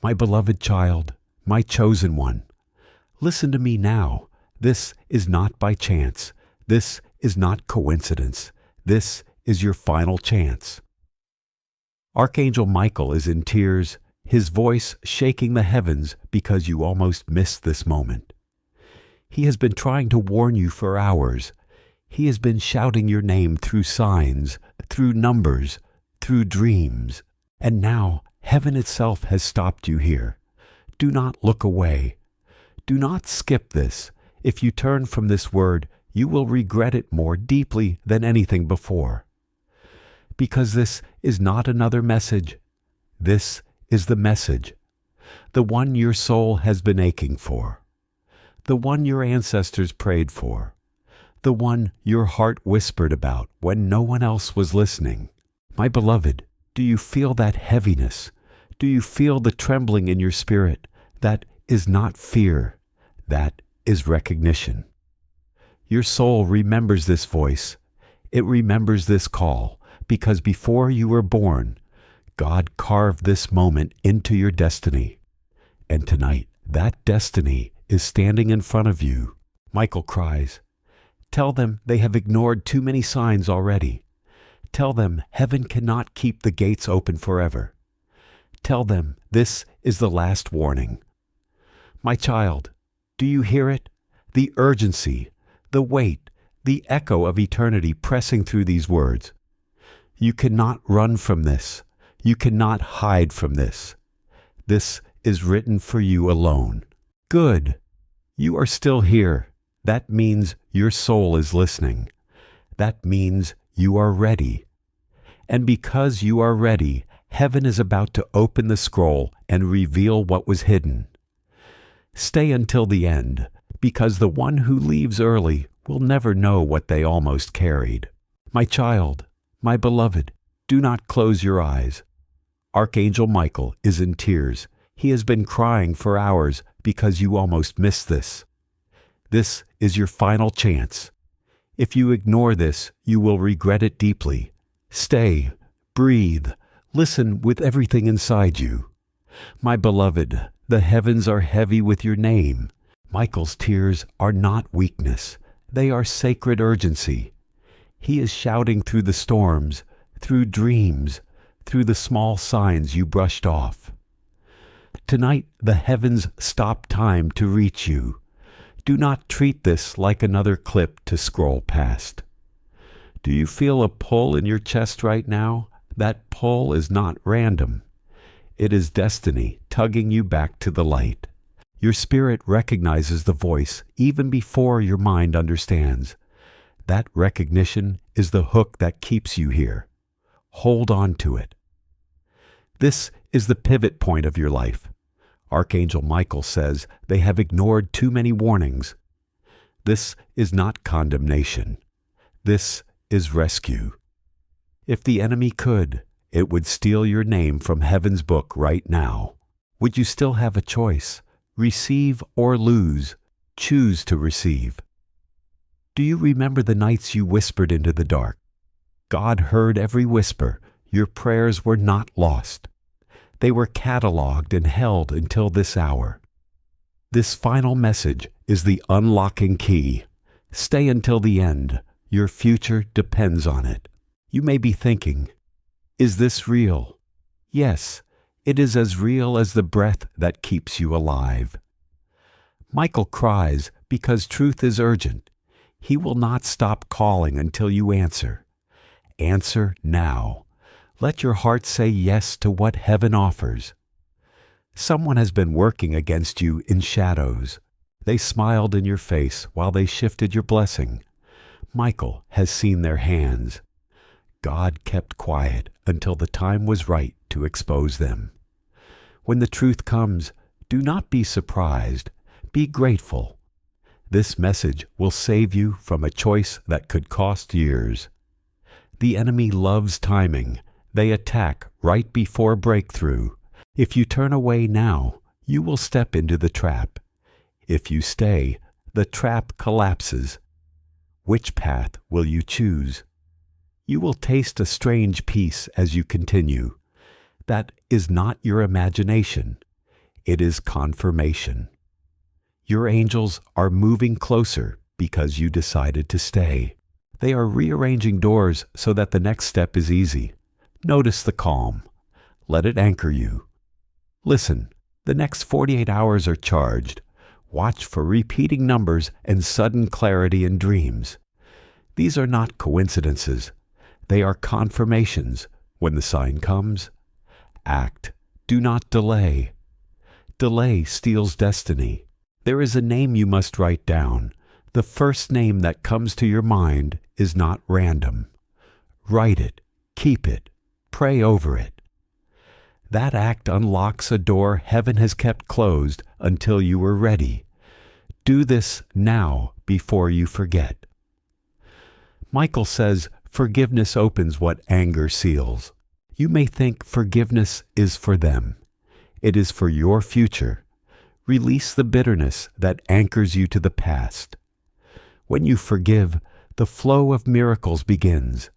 My beloved child, my chosen one, listen to me now. This is not by chance. This is not coincidence. This is your final chance. Archangel Michael is in tears, his voice shaking the heavens because you almost missed this moment. He has been trying to warn you for hours. He has been shouting your name through signs, through numbers, through dreams. And now heaven itself has stopped you here. Do not look away. Do not skip this. If you turn from this word, you will regret it more deeply than anything before. Because this is not another message. This is the message, the one your soul has been aching for, the one your ancestors prayed for, the one your heart whispered about when no one else was listening. My beloved, do you feel that heaviness? Do you feel the trembling in your spirit? That is not fear. That is recognition. Your soul remembers this voice. It remembers this call, because before you were born, God carved this moment into your destiny. And tonight, that destiny is standing in front of you. Michael cries, tell them they have ignored too many signs already. Tell them heaven cannot keep the gates open forever. Tell them this is the last warning. My child, do you hear it? The urgency, the weight, the echo of eternity pressing through these words. You cannot run from this. You cannot hide from this. This is written for you alone. Good. You are still here. That means your soul is listening. That means you are ready. And because you are ready, heaven is about to open the scroll and reveal what was hidden. Stay until the end, because the one who leaves early will never know what they almost carried. My child, my beloved, do not close your eyes. Archangel Michael is in tears. He has been crying for hours because you almost missed this. This is your final chance. If you ignore this, you will regret it deeply. Stay, breathe, listen with everything inside you. My beloved, the heavens are heavy with your name. Michael's tears are not weakness. They are sacred urgency. He is shouting through the storms, through dreams, through the small signs you brushed off. Tonight, the heavens stop time to reach you. Do not treat this like another clip to scroll past. Do you feel a pull in your chest right now? That pull is not random. It is destiny tugging you back to the light. Your spirit recognizes the voice even before your mind understands. That recognition is the hook that keeps you here. Hold on to it. This is the pivot point of your life. Archangel Michael says they have ignored too many warnings. This is not condemnation. This is rescue. If the enemy could, it would steal your name from heaven's book right now. Would you still have a choice? Receive or lose. Choose to receive. Do you remember the nights you whispered into the dark? God heard every whisper. Your prayers were not lost. They were cataloged and held until this hour. This final message is the unlocking key. Stay until the end. Your future depends on it. You may be thinking, is this real? Yes, it is as real as the breath that keeps you alive. Michael cries because truth is urgent. He will not stop calling until you answer. Answer now. Let your heart say yes to what heaven offers. Someone has been working against you in shadows. They smiled in your face while they shifted your blessing. Michael has seen their hands. God kept quiet until the time was right to expose them. When the truth comes, do not be surprised. Be grateful. This message will save you from a choice that could cost years. The enemy loves timing. They attack right before breakthrough. If you turn away now, you will step into the trap. If you stay, the trap collapses. Which path will you choose? You will taste a strange peace as you continue. That is not your imagination. It is confirmation. Your angels are moving closer because you decided to stay. They are rearranging doors so that the next step is easy. Notice the calm. Let it anchor you. Listen, the next 48 hours are charged. Watch for repeating numbers and sudden clarity in dreams. These are not coincidences. They are confirmations. When the sign comes, act. Do not delay. Delay steals destiny. There is a name you must write down. The first name that comes to your mind is not random. Write it. Keep it. Pray over it. That act unlocks a door heaven has kept closed until you were ready. Do this now before you forget. Michael says forgiveness opens what anger seals. You may think forgiveness is for them. It is for your future. Release the bitterness that anchors you to the past. When you forgive, the flow of miracles begins.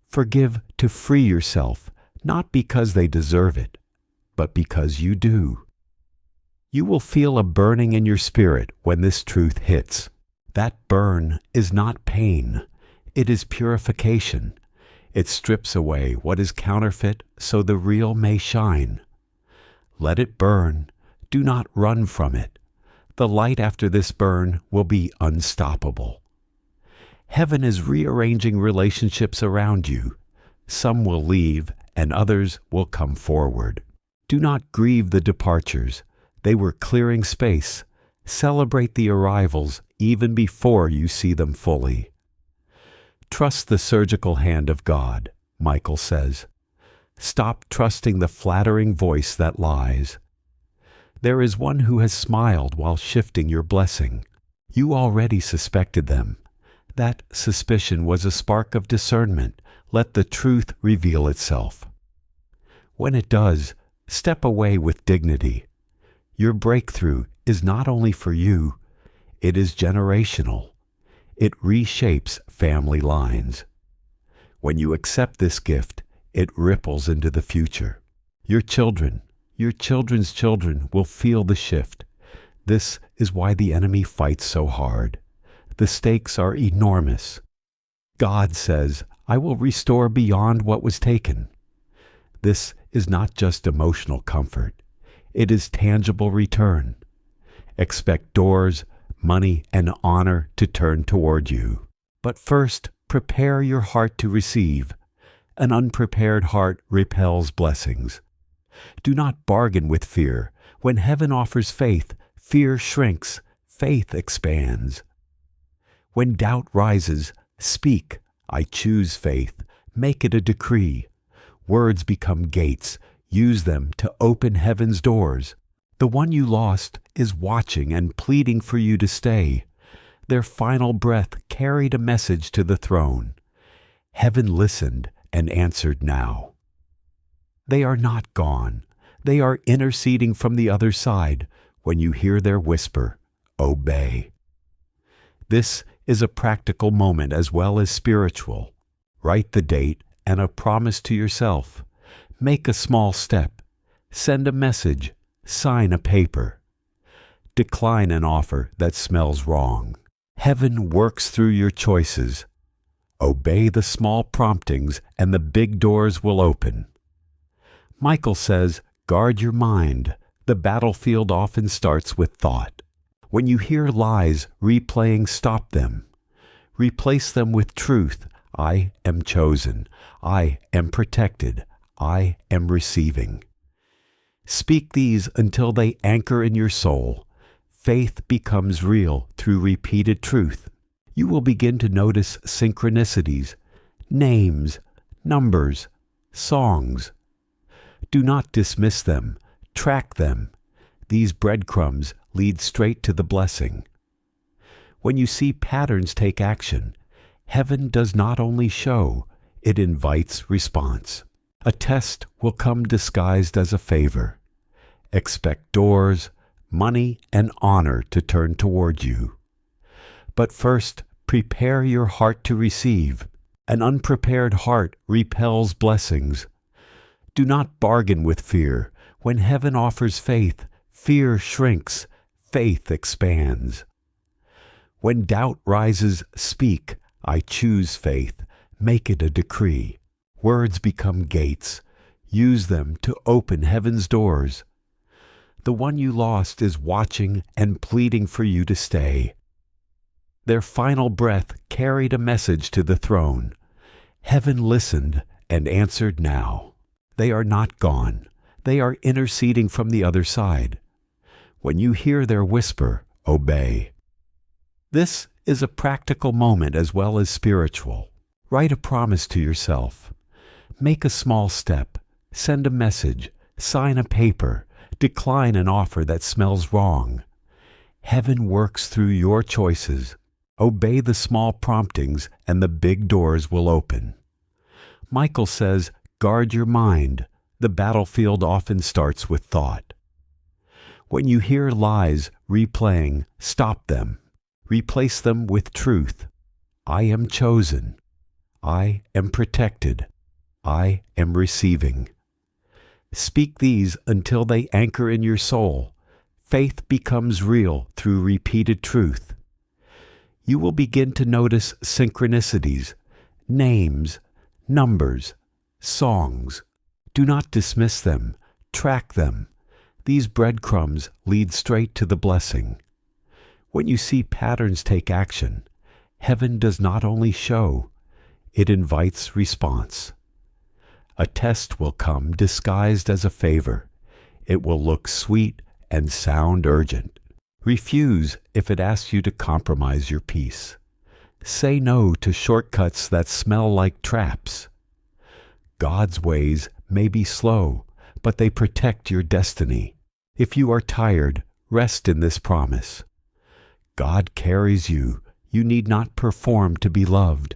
Forgive to free yourself, not because they deserve it, but because you do. You will feel a burning in your spirit when this truth hits. That burn is not pain. It is purification. It strips away what is counterfeit so the real may shine. Let it burn. Do not run from it. The light after this burn will be unstoppable. Heaven is rearranging relationships around you. Some will leave and others will come forward. Do not grieve the departures. They were clearing space. Celebrate the arrivals even before you see them fully. Trust the surgical hand of God, Michael says. Stop trusting the flattering voice that lies. There is one who has smiled while shifting your blessing. You already suspected them. That suspicion was a spark of discernment. Let the truth reveal itself. When it does, step away with dignity. Your breakthrough is not only for you, it is generational. It reshapes family lines. When you accept this gift, it ripples into the future. Your children, your children's children will feel the shift. This is why the enemy fights so hard. The stakes are enormous. God says, I will restore beyond what was taken. This is not just emotional comfort. It is tangible return. Expect doors, money, and honor to turn toward you. But first, prepare your heart to receive. An unprepared heart repels blessings. Do not bargain with fear. When heaven offers faith, fear shrinks, faith expands. When doubt rises, speak, I choose faith. Make it a decree. Words become gates. Use them to open heaven's doors. The one you lost is watching and pleading for you to stay. Their final breath carried a message to the throne. Heaven listened and answered now. They are not gone. They are interceding from the other side. When you hear their whisper, obey. This is a practical moment as well as spiritual. Write the date and a promise to yourself. Make a small step. Send a message. Sign a paper. Decline an offer that smells wrong. Heaven works through your choices. Obey the small promptings and the big doors will open. Michael says, guard your mind. The battlefield often starts with thought. When you hear lies replaying, stop them. Replace them with truth. I am chosen. I am protected. I am receiving. Speak these until they anchor in your soul. Faith becomes real through repeated truth. You will begin to notice synchronicities, names, numbers, songs. Do not dismiss them. Track them. These breadcrumbs lead straight to the blessing. When you see patterns take action, heaven does not only show, it invites response. A test will come disguised as a favor. Expect doors, money, and honor to turn toward you. But first, prepare your heart to receive. An unprepared heart repels blessings. Do not bargain with fear. When heaven offers faith, Fear shrinks, faith expands. When doubt rises, speak, I choose faith, make it a decree. Words become gates. Use them to open heaven's doors. The one you lost is watching and pleading for you to stay. Their final breath carried a message to the throne. Heaven listened and answered now. They are not gone. They are interceding from the other side. When you hear their whisper, obey. This is a practical moment as well as spiritual. Write a promise to yourself. Make a small step. Send a message. Sign a paper. Decline an offer that smells wrong. Heaven works through your choices. Obey the small promptings and the big doors will open. Michael says, guard your mind. The battlefield often starts with thought. When you hear lies replaying, stop them. Replace them with truth. I am chosen. I am protected. I am receiving. Speak these until they anchor in your soul. Faith becomes real through repeated truth. You will begin to notice synchronicities, names, numbers, songs. Do not dismiss them. Track them. These breadcrumbs lead straight to the blessing. When you see patterns take action, heaven does not only show, it invites response. A test will come disguised as a favor. It will look sweet and sound urgent. Refuse if it asks you to compromise your peace. Say no to shortcuts that smell like traps. God's ways may be slow, but they protect your destiny. If you are tired, rest in this promise. God carries you. You need not perform to be loved.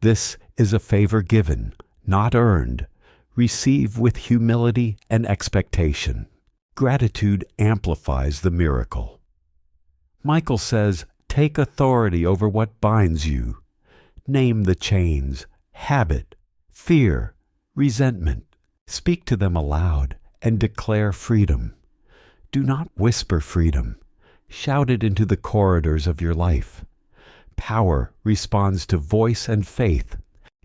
This is a favor given, not earned. Receive with humility and expectation. Gratitude amplifies the miracle. Michael says, take authority over what binds you. Name the chains, habit, fear, resentment. Speak to them aloud and declare freedom. Do not whisper freedom. Shout it into the corridors of your life. Power responds to voice and faith.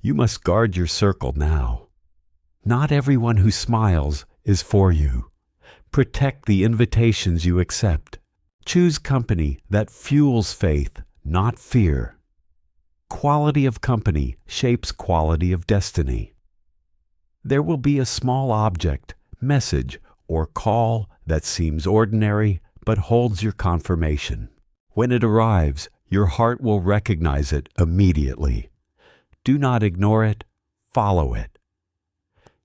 You must guard your circle now. Not everyone who smiles is for you. Protect the invitations you accept. Choose company that fuels faith, not fear. Quality of company shapes quality of destiny. There will be a small object, message, or call that seems ordinary but holds your confirmation. When it arrives, your heart will recognize it immediately. Do not ignore it, follow it.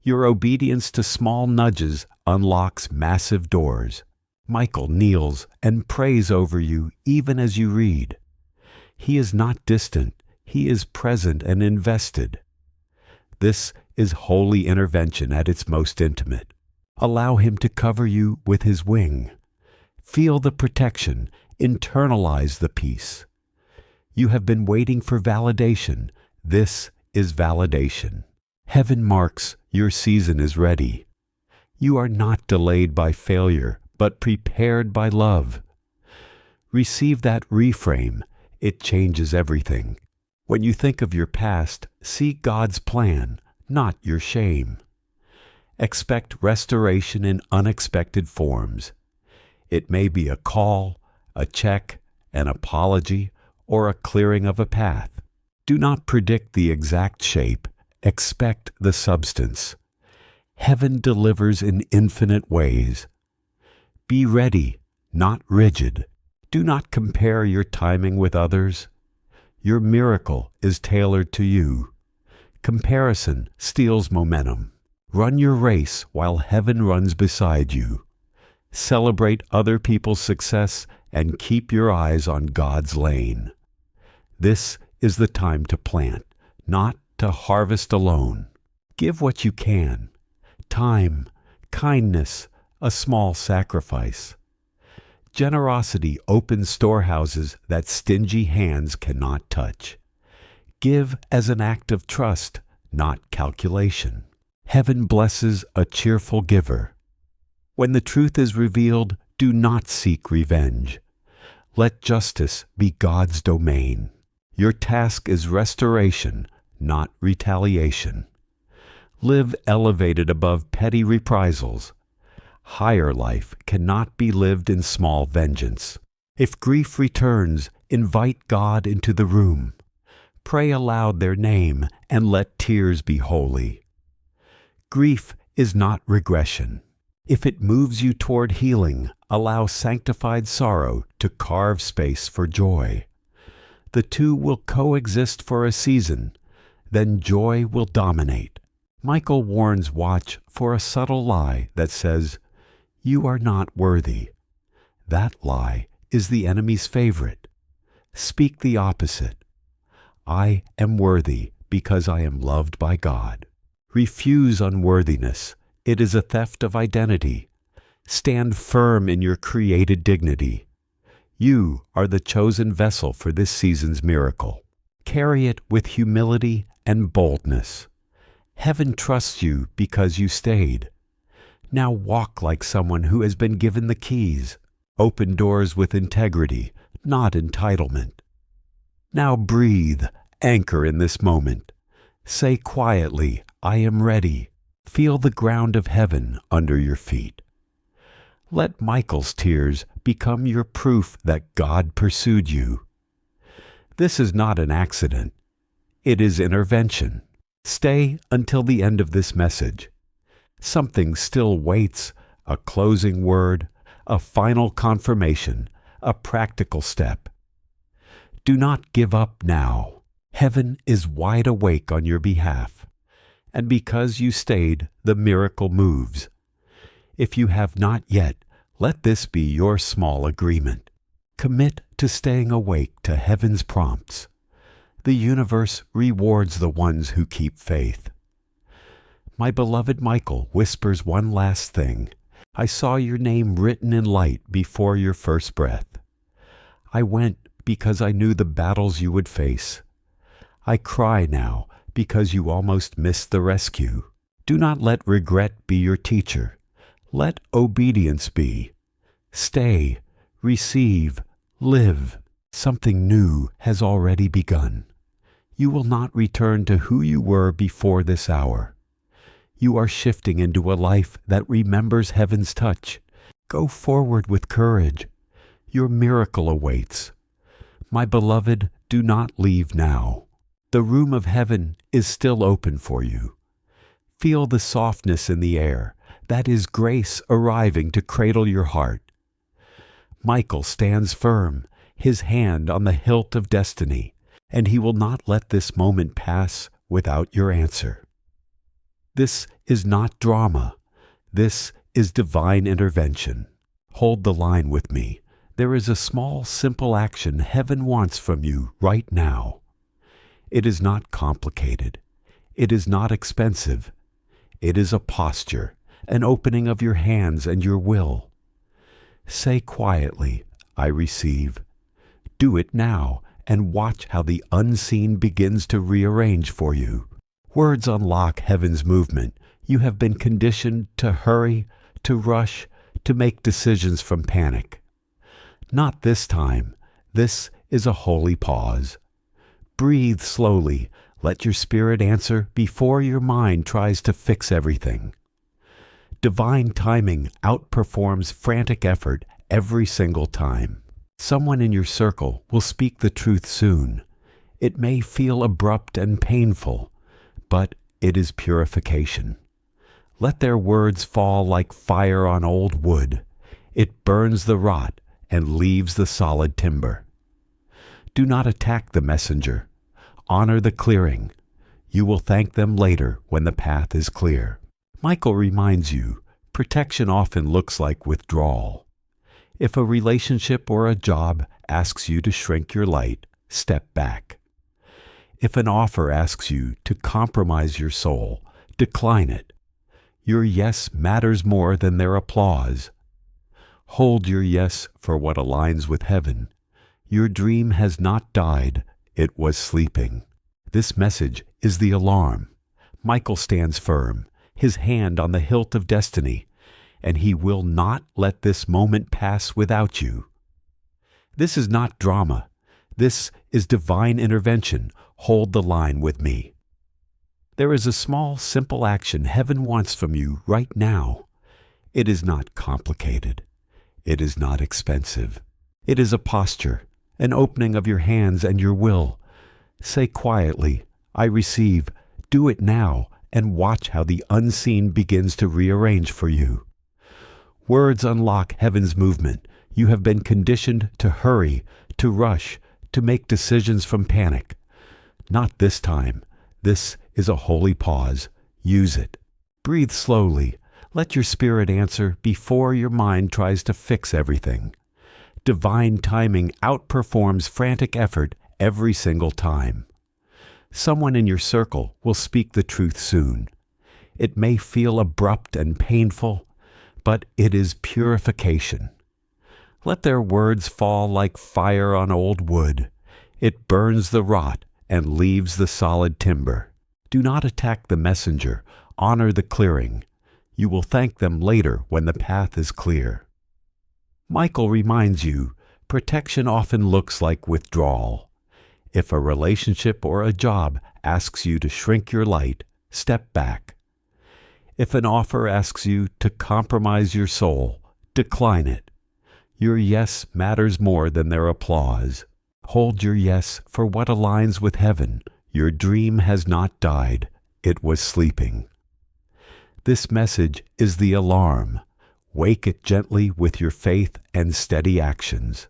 Your obedience to small nudges unlocks massive doors. Michael kneels and prays over you even as you read. He is not distant, he is present and invested. This is holy intervention at its most intimate. Allow him to cover you with his wing. Feel the protection, internalize the peace. You have been waiting for validation. This is validation. Heaven marks your season is ready. You are not delayed by failure, but prepared by love. Receive that reframe. It changes everything. When you think of your past, see God's plan, not your shame. Expect restoration in unexpected forms. It may be a call, a check, an apology, or a clearing of a path. Do not predict the exact shape. Expect the substance. Heaven delivers in infinite ways. Be ready, not rigid. Do not compare your timing with others. Your miracle is tailored to you. Comparison steals momentum. Run your race while heaven runs beside you. Celebrate other people's success and keep your eyes on God's lane. This is the time to plant, not to harvest alone. Give what you can. Time, kindness, a small sacrifice. Generosity opens storehouses that stingy hands cannot touch. Give as an act of trust, not calculation. Heaven blesses a cheerful giver. When the truth is revealed, do not seek revenge. Let justice be God's domain. Your task is restoration, not retaliation. Live elevated above petty reprisals. Higher life cannot be lived in small vengeance. If grief returns, invite God into the room. Pray aloud their name and let tears be holy. Grief is not regression. If it moves you toward healing, allow sanctified sorrow to carve space for joy. The two will coexist for a season, then joy will dominate. Michael warns watch for a subtle lie that says, "You are not worthy." That lie is the enemy's favorite. Speak the opposite. I am worthy because I am loved by God. Refuse unworthiness. It is a theft of identity. Stand firm in your created dignity. You are the chosen vessel for this season's miracle. Carry it with humility and boldness. Heaven trusts you because you stayed. Now walk like someone who has been given the keys. Open doors with integrity, not entitlement. Now breathe, anchor in this moment. Say quietly, I am ready. Feel the ground of heaven under your feet. Let Michael's tears become your proof that God pursued you. This is not an accident. It is intervention. Stay until the end of this message. Something still waits, a closing word, a final confirmation, a practical step. Do not give up now. Heaven is wide awake on your behalf. And because you stayed, the miracle moves. If you have not yet, let this be your small agreement. Commit to staying awake to heaven's prompts. The universe rewards the ones who keep faith. My beloved Michael whispers one last thing. I saw your name written in light before your first breath. I went because I knew the battles you would face. I cry now because you almost missed the rescue. Do not let regret be your teacher. Let obedience be. Stay, receive, live. Something new has already begun. You will not return to who you were before this hour. You are shifting into a life that remembers heaven's touch. Go forward with courage. Your miracle awaits. My beloved, do not leave now. The room of heaven is still open for you. Feel the softness in the air. That is grace arriving to cradle your heart. Michael stands firm, his hand on the hilt of destiny, and he will not let this moment pass without your answer. This is not drama. This is divine intervention. Hold the line with me. There is a small, simple action heaven wants from you right now. It is not complicated. It is not expensive. It is a posture, an opening of your hands and your will. Say quietly, I receive. Do it now and watch how the unseen begins to rearrange for you. Words unlock heaven's movement. You have been conditioned to hurry, to rush, to make decisions from panic. Not this time. This is a holy pause. Breathe slowly. Let your spirit answer before your mind tries to fix everything. Divine timing outperforms frantic effort every single time. Someone in your circle will speak the truth soon. It may feel abrupt and painful, but it is purification. Let their words fall like fire on old wood. It burns the rot and leaves the solid timber. Do not attack the messenger. Honor the clearing. You will thank them later when the path is clear. Michael reminds you, protection often looks like withdrawal. If a relationship or a job asks you to shrink your light, step back. If an offer asks you to compromise your soul, decline it. Your yes matters more than their applause. Hold your yes for what aligns with heaven. Your dream has not died, it was sleeping. This message is the alarm. Michael stands firm, his hand on the hilt of destiny. and He will not let this moment pass without you. This is not drama. This is divine intervention. Hold the line with me. There is a small, simple action heaven wants from you right now. It is not complicated. It is not expensive. It is a posture, an opening of your hands and your will. Say quietly, I receive. Do it now, and watch how the unseen begins to rearrange for you. Words unlock heaven's movement. You have been conditioned to hurry, to rush, to make decisions from panic. Not this time. This is a holy pause. Use it. Breathe slowly. Let your spirit answer before your mind tries to fix everything. Divine timing outperforms frantic effort every single time. Someone in your circle will speak the truth soon. It may feel abrupt and painful, but it is purification. Let their words fall like fire on old wood. It burns the rot and leaves the solid timber. Do not attack the messenger. Honor the clearing. You will thank them later when the path is clear. Michael reminds you, protection often looks like withdrawal. If a relationship or a job asks you to shrink your light, step back. If an offer asks you to compromise your soul, decline it. Your yes matters more than their applause. Hold your yes for what aligns with heaven. Your dream has not died. It was sleeping. This message is the alarm. Wake it gently with your faith and steady actions.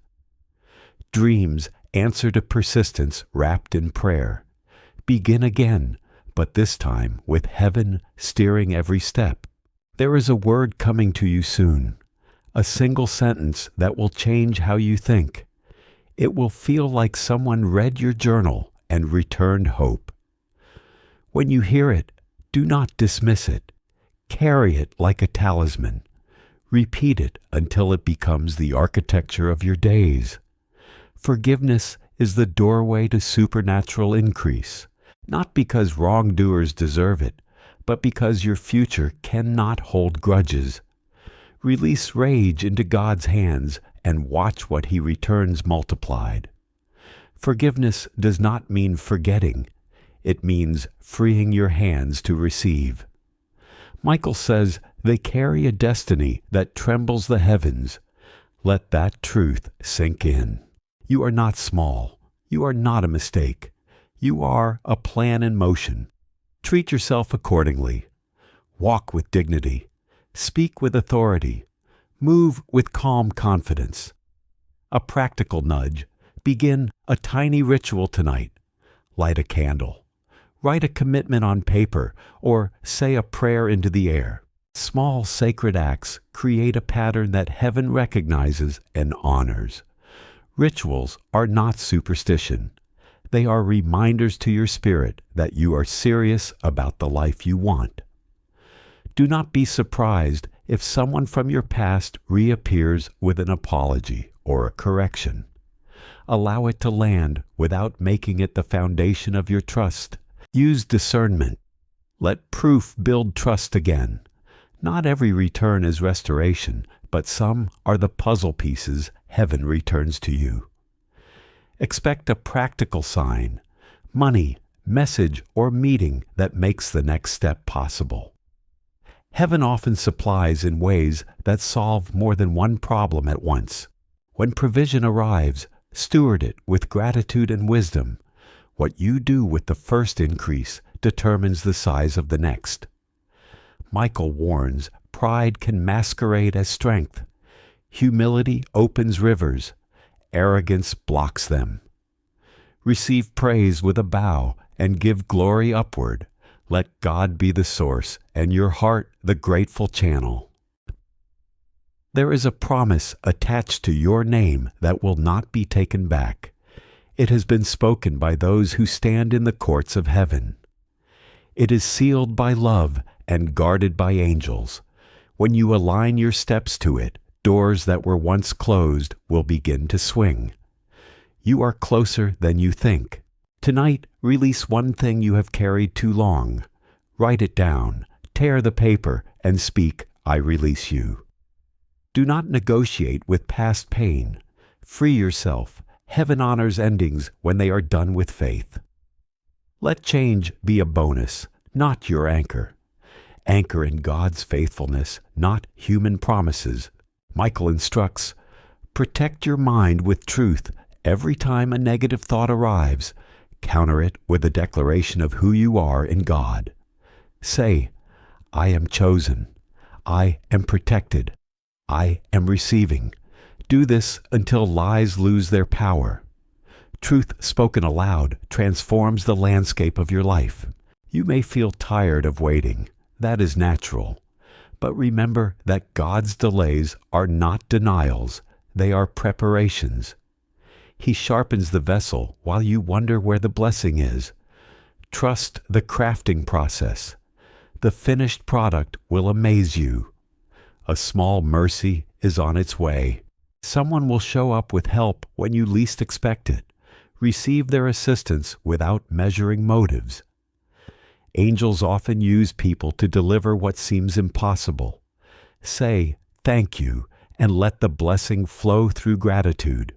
Dreams answer to persistence wrapped in prayer. Begin again, but this time with heaven steering every step. There is a word coming to you soon, a single sentence that will change how you think. It will feel like someone read your journal and returned hope. When you hear it, do not dismiss it. Carry it like a talisman. Repeat it until it becomes the architecture of your days. Forgiveness is the doorway to supernatural increase, not because wrongdoers deserve it, but because your future cannot hold grudges. Release rage into God's hands and watch what He returns multiplied. Forgiveness does not mean forgetting. It means freeing your hands to receive. Michael says they carry a destiny that trembles the heavens. Let that truth sink in. You are not small. You are not a mistake. You are a plan in motion. Treat yourself accordingly. Walk with dignity. Speak with authority. Move with calm confidence. A practical nudge. Begin a tiny ritual tonight. Light a candle. Write a commitment on paper or say a prayer into the air. Small sacred acts create a pattern that heaven recognizes and honors. Rituals are not superstition. They are reminders to your spirit that you are serious about the life you want. Do not be surprised if someone from your past reappears with an apology or a correction. Allow it to land without making it the foundation of your trust. Use discernment. Let proof build trust again. Not every return is restoration, but some are the puzzle pieces heaven returns to you. Expect a practical sign, money, message, or meeting that makes the next step possible. Heaven often supplies in ways that solve more than one problem at once. When provision arrives, steward it with gratitude and wisdom. What you do with the first increase determines the size of the next. Michael warns, pride can masquerade as strength. Humility opens rivers. Arrogance blocks them. Receive praise with a bow and give glory upward. Let God be the source and your heart the grateful channel. There is a promise attached to your name that will not be taken back. It has been spoken by those who stand in the courts of heaven. It is sealed by love and guarded by angels. When you align your steps to it, doors that were once closed will begin to swing. You are closer than you think. Tonight, release one thing you have carried too long. Write it down, tear the paper, and speak, I release you. Do not negotiate with past pain. Free yourself. Heaven honors endings when they are done with faith. Let change be a bonus, not your anchor. Anchor in God's faithfulness, not human promises. Michael instructs, protect your mind with truth every time a negative thought arrives. Counter it with a declaration of who you are in God. Say, I am chosen. I am protected. I am receiving. Do this until lies lose their power. Truth spoken aloud transforms the landscape of your life. You may feel tired of waiting. That is natural. But remember that God's delays are not denials. They are preparations. He sharpens the vessel while you wonder where the blessing is. Trust the crafting process. The finished product will amaze you. A small mercy is on its way. Someone will show up with help when you least expect it. Receive their assistance without measuring motives. Angels often use people to deliver what seems impossible. Say thank you and let the blessing flow through gratitude.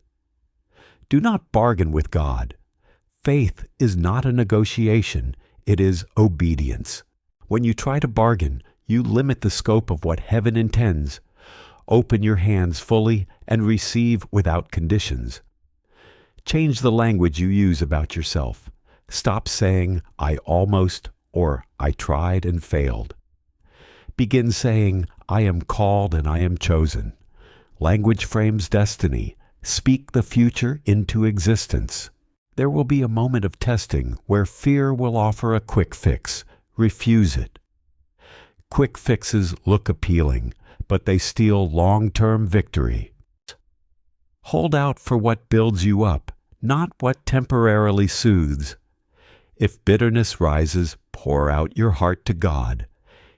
Do not bargain with God. Faith is not a negotiation, it is obedience. When you try to bargain, you limit the scope of what heaven intends. Open your hands fully and receive without conditions. Change the language you use about yourself. Stop saying, I almost, or I tried and failed. Begin saying, I am called and I am chosen. Language frames destiny. Speak the future into existence. There will be a moment of testing where fear will offer a quick fix. Refuse it. Quick fixes look appealing, but they steal long-term victory. Hold out for what builds you up, not what temporarily soothes. If bitterness rises, pour out your heart to God.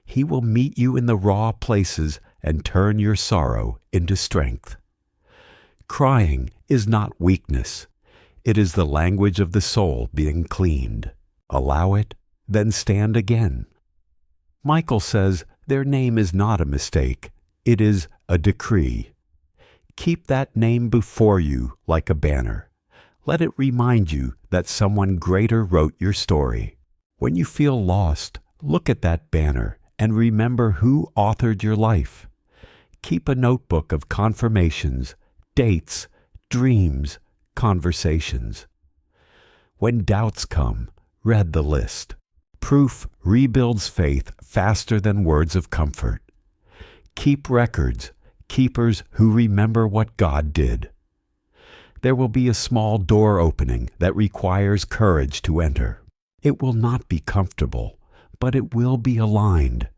He will meet you in the raw places and turn your sorrow into strength. Crying is not weakness. It is the language of the soul being cleaned. Allow it, then stand again. Michael says their name is not a mistake. It is a decree. Keep that name before you like a banner. Let it remind you that someone greater wrote your story. When you feel lost, look at that banner and remember who authored your life. Keep a notebook of confirmations, dates, dreams, conversations. When doubts come, read the list. Proof rebuilds faith faster than words of comfort. Keep records, keepers who remember what God did. There will be a small door opening that requires courage to enter. It will not be comfortable, but it will be aligned.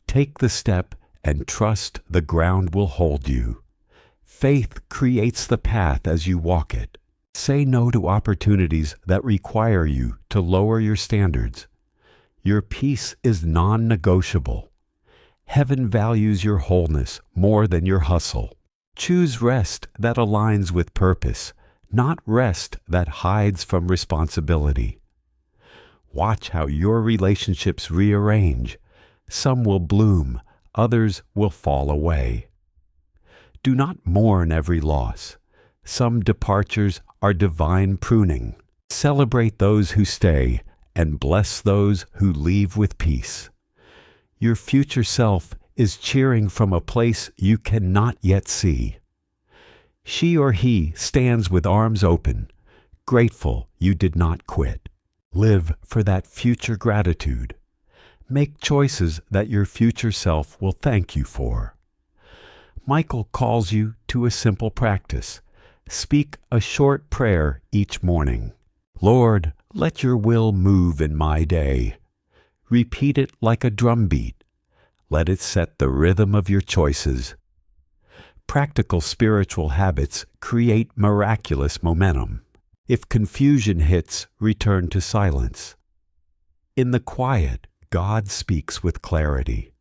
Take the step and trust the ground will hold you. Faith creates the path as you walk it. Say no to opportunities that require you to lower your standards. Your peace is non-negotiable. Heaven values your wholeness more than your hustle. Choose rest that aligns with purpose, not rest that hides from responsibility. Watch how your relationships rearrange. Some will bloom, others will fall away. Do not mourn every loss. Some departures are divine pruning. Celebrate those who stay and bless those who leave with peace. Your future self is cheering from a place you cannot yet see. She or he stands with arms open, grateful you did not quit. Live for that future gratitude. Make choices that your future self will thank you for. Michael calls you to a simple practice. Speak a short prayer each morning. Lord, let your will move in my day. Repeat it like a drumbeat. Let it set the rhythm of your choices. Practical spiritual habits create miraculous momentum. If confusion hits, return to silence. In the quiet, God speaks with clarity.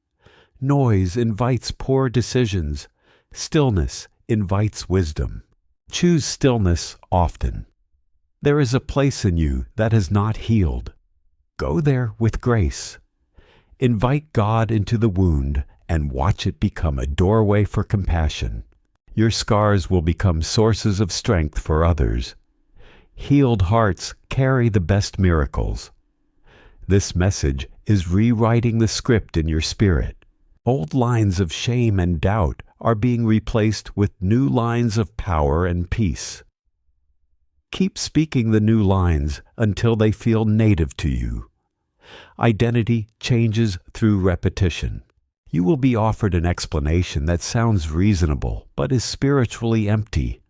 Noise invites poor decisions. Stillness invites wisdom. Choose stillness often. There is a place in you that has not healed. Go there with grace. Invite God into the wound and watch it become a doorway for compassion. Your scars will become sources of strength for others. Healed hearts carry the best miracles. This message is rewriting the script in your spirit. Old lines of shame and doubt are being replaced with new lines of power and peace. Keep speaking the new lines until they feel native to you. Identity changes through repetition. You will be offered an explanation that sounds reasonable but is spiritually empty.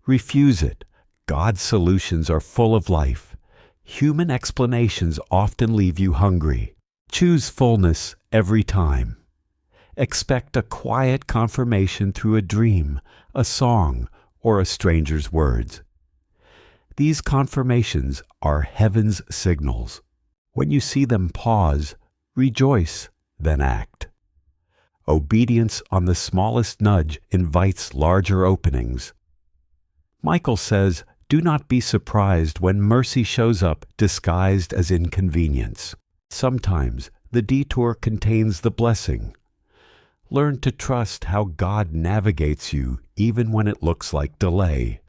Refuse it. God's solutions are full of life. Human explanations often leave you hungry. Choose fullness every time. Expect a quiet confirmation through a dream, a song, or a stranger's words. These confirmations are heaven's signals. When you see them pause, rejoice, then act. Obedience on the smallest nudge invites larger openings. Michael says, do not be surprised when mercy shows up disguised as inconvenience. Sometimes the detour contains the blessing. Learn to trust how God navigates you even when it looks like delay.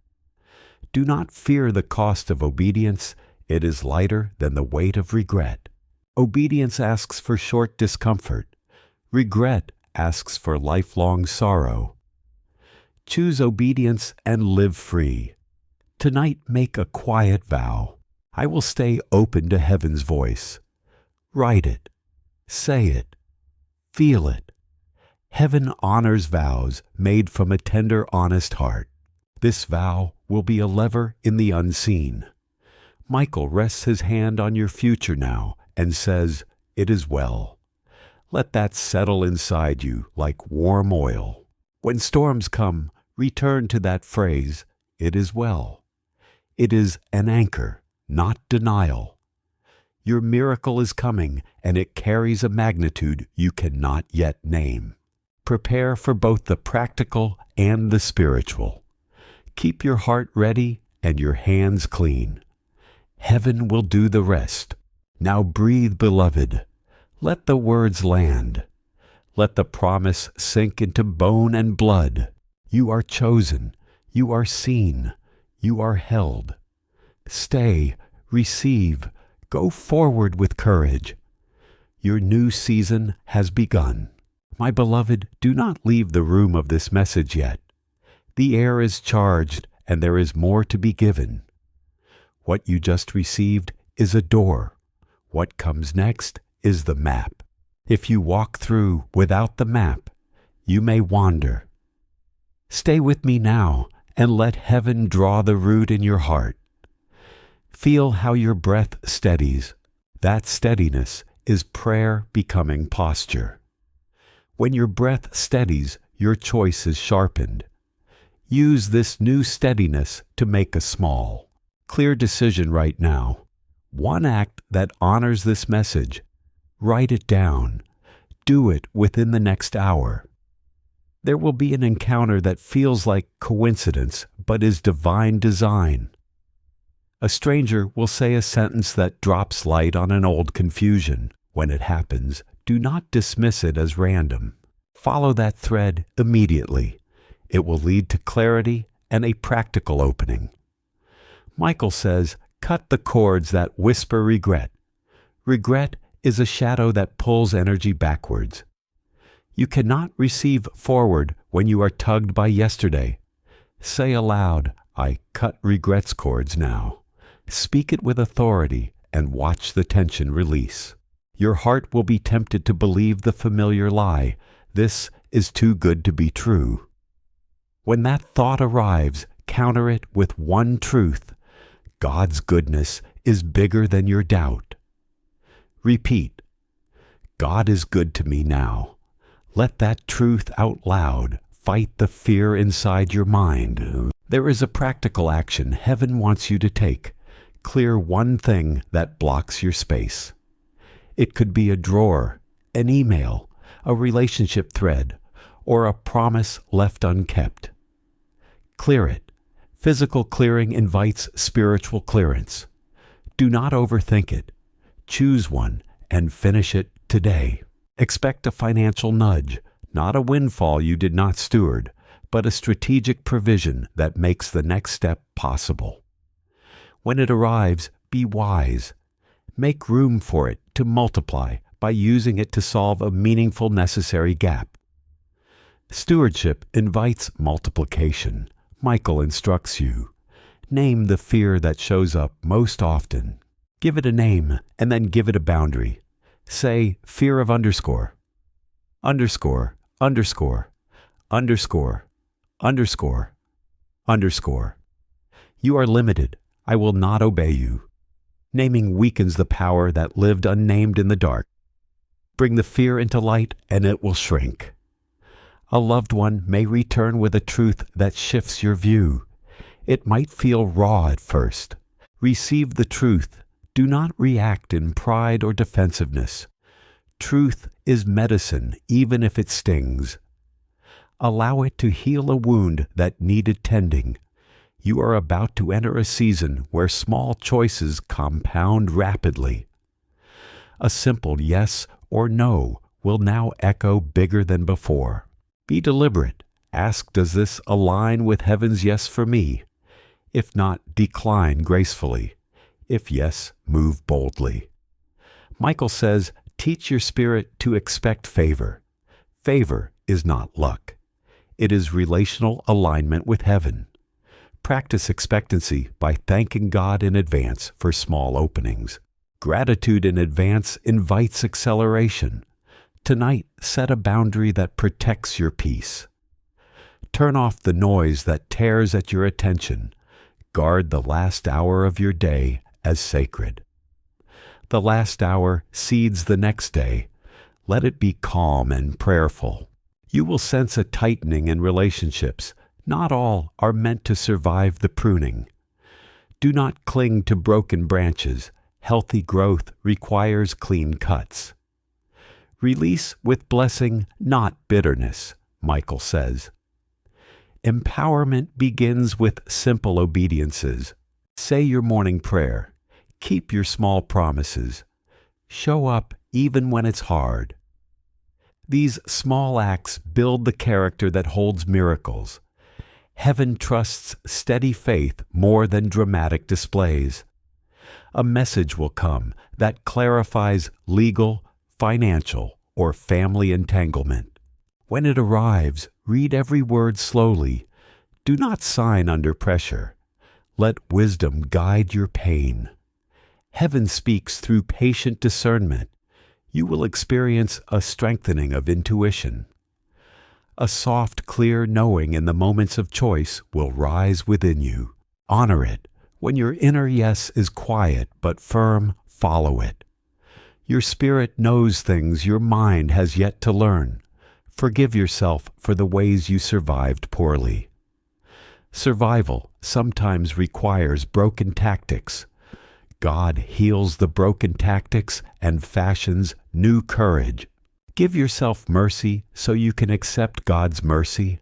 Do not fear the cost of obedience. It is lighter than the weight of regret. Obedience asks for short discomfort. Regret asks for lifelong sorrow. Choose obedience and live free. Tonight make a quiet vow. I will stay open to heaven's voice. Write it. Say it. Feel it. Heaven honors vows made from a tender, honest heart. This vow will be a lever in the unseen. Michael rests his hand on your future now and says, "It is well." Let that settle inside you like warm oil. When storms come, return to that phrase, "It is well." It is an anchor, not denial. Your miracle is coming, and it carries a magnitude you cannot yet name. Prepare for both the practical and the spiritual. Keep your heart ready and your hands clean. Heaven will do the rest. Now breathe, beloved. Let the words land. Let the promise sink into bone and blood. You are chosen. You are seen. You are held. Stay, receive, go forward with courage. Your new season has begun. My beloved, do not leave the room of this message yet. The air is charged, and there is more to be given. What you just received is a door. What comes next is the map. If you walk through without the map, you may wander. Stay with me now and let heaven draw the root in your heart. Feel how your breath steadies. That steadiness is prayer becoming posture. When your breath steadies, your choice is sharpened. Use this new steadiness to make a small, clear decision right now. One act that honors this message. Write it down. Do it within the next hour. There will be an encounter that feels like coincidence, but is divine design. A stranger will say a sentence that drops light on an old confusion. When it happens, do not dismiss it as random. Follow that thread immediately. It will lead to clarity and a practical opening. Michael says, cut the cords that whisper regret. Regret is a shadow that pulls energy backwards. You cannot receive forward when you are tugged by yesterday. Say aloud, I cut regret's cords now. Speak it with authority and watch the tension release. Your heart will be tempted to believe the familiar lie, this is too good to be true. When that thought arrives, counter it with one truth. God's goodness is bigger than your doubt. Repeat, God is good to me now. Let that truth out loud fight the fear inside your mind. There is a practical action heaven wants you to take. Clear one thing that blocks your space. It could be a drawer, an email, a relationship thread, or a promise left unkept. Clear it. Physical clearing invites spiritual clearance. Do not overthink it. Choose one and finish it today. Expect a financial nudge, not a windfall you did not steward, but a strategic provision that makes the next step possible. When it arrives, be wise. Make room for it to multiply by using it to solve a meaningful necessary gap. Stewardship invites multiplication. Michael instructs you. Name the fear that shows up most often. Give it a name and then give it a boundary. Say fear of underscore, underscore, underscore, underscore, underscore, underscore. You are limited. I will not obey you. Naming weakens the power that lived unnamed in the dark. Bring the fear into light and it will shrink. A loved one may return with a truth that shifts your view. It might feel raw at first. Receive the truth. Do not react in pride or defensiveness. Truth is medicine, even if it stings. Allow it to heal a wound that needed tending. You are about to enter a season where small choices compound rapidly. A simple yes or no will now echo bigger than before. Be deliberate. Ask, does this align with heaven's yes for me? If not, decline gracefully. If yes, move boldly. Michael says, teach your spirit to expect favor. Favor is not luck. It is relational alignment with heaven. Practice expectancy by thanking God in advance for small openings. Gratitude in advance invites acceleration. Tonight, set a boundary that protects your peace. Turn off the noise that tears at your attention. Guard the last hour of your day as sacred. The last hour seeds the next day. Let it be calm and prayerful. You will sense a tightening in relationships. Not all are meant to survive the pruning. Do not cling to broken branches. Healthy growth requires clean cuts. Release with blessing, not bitterness, Michael says. Empowerment begins with simple obediences. Say your morning prayer. Keep your small promises. Show up even when it's hard. These small acts build the character that holds miracles. Heaven trusts steady faith more than dramatic displays. A message will come that clarifies legal, financial, or family entanglement. When it arrives, read every word slowly. Do not sign under pressure. Let wisdom guide your pain. Heaven speaks through patient discernment. You will experience a strengthening of intuition. A soft, clear knowing in the moments of choice will rise within you. Honor it. When your inner yes is quiet but firm, follow it. Your spirit knows things your mind has yet to learn. Forgive yourself for the ways you survived poorly. Survival sometimes requires broken tactics. God heals the broken tactics and fashions new courage. Give yourself mercy so you can accept God's mercy.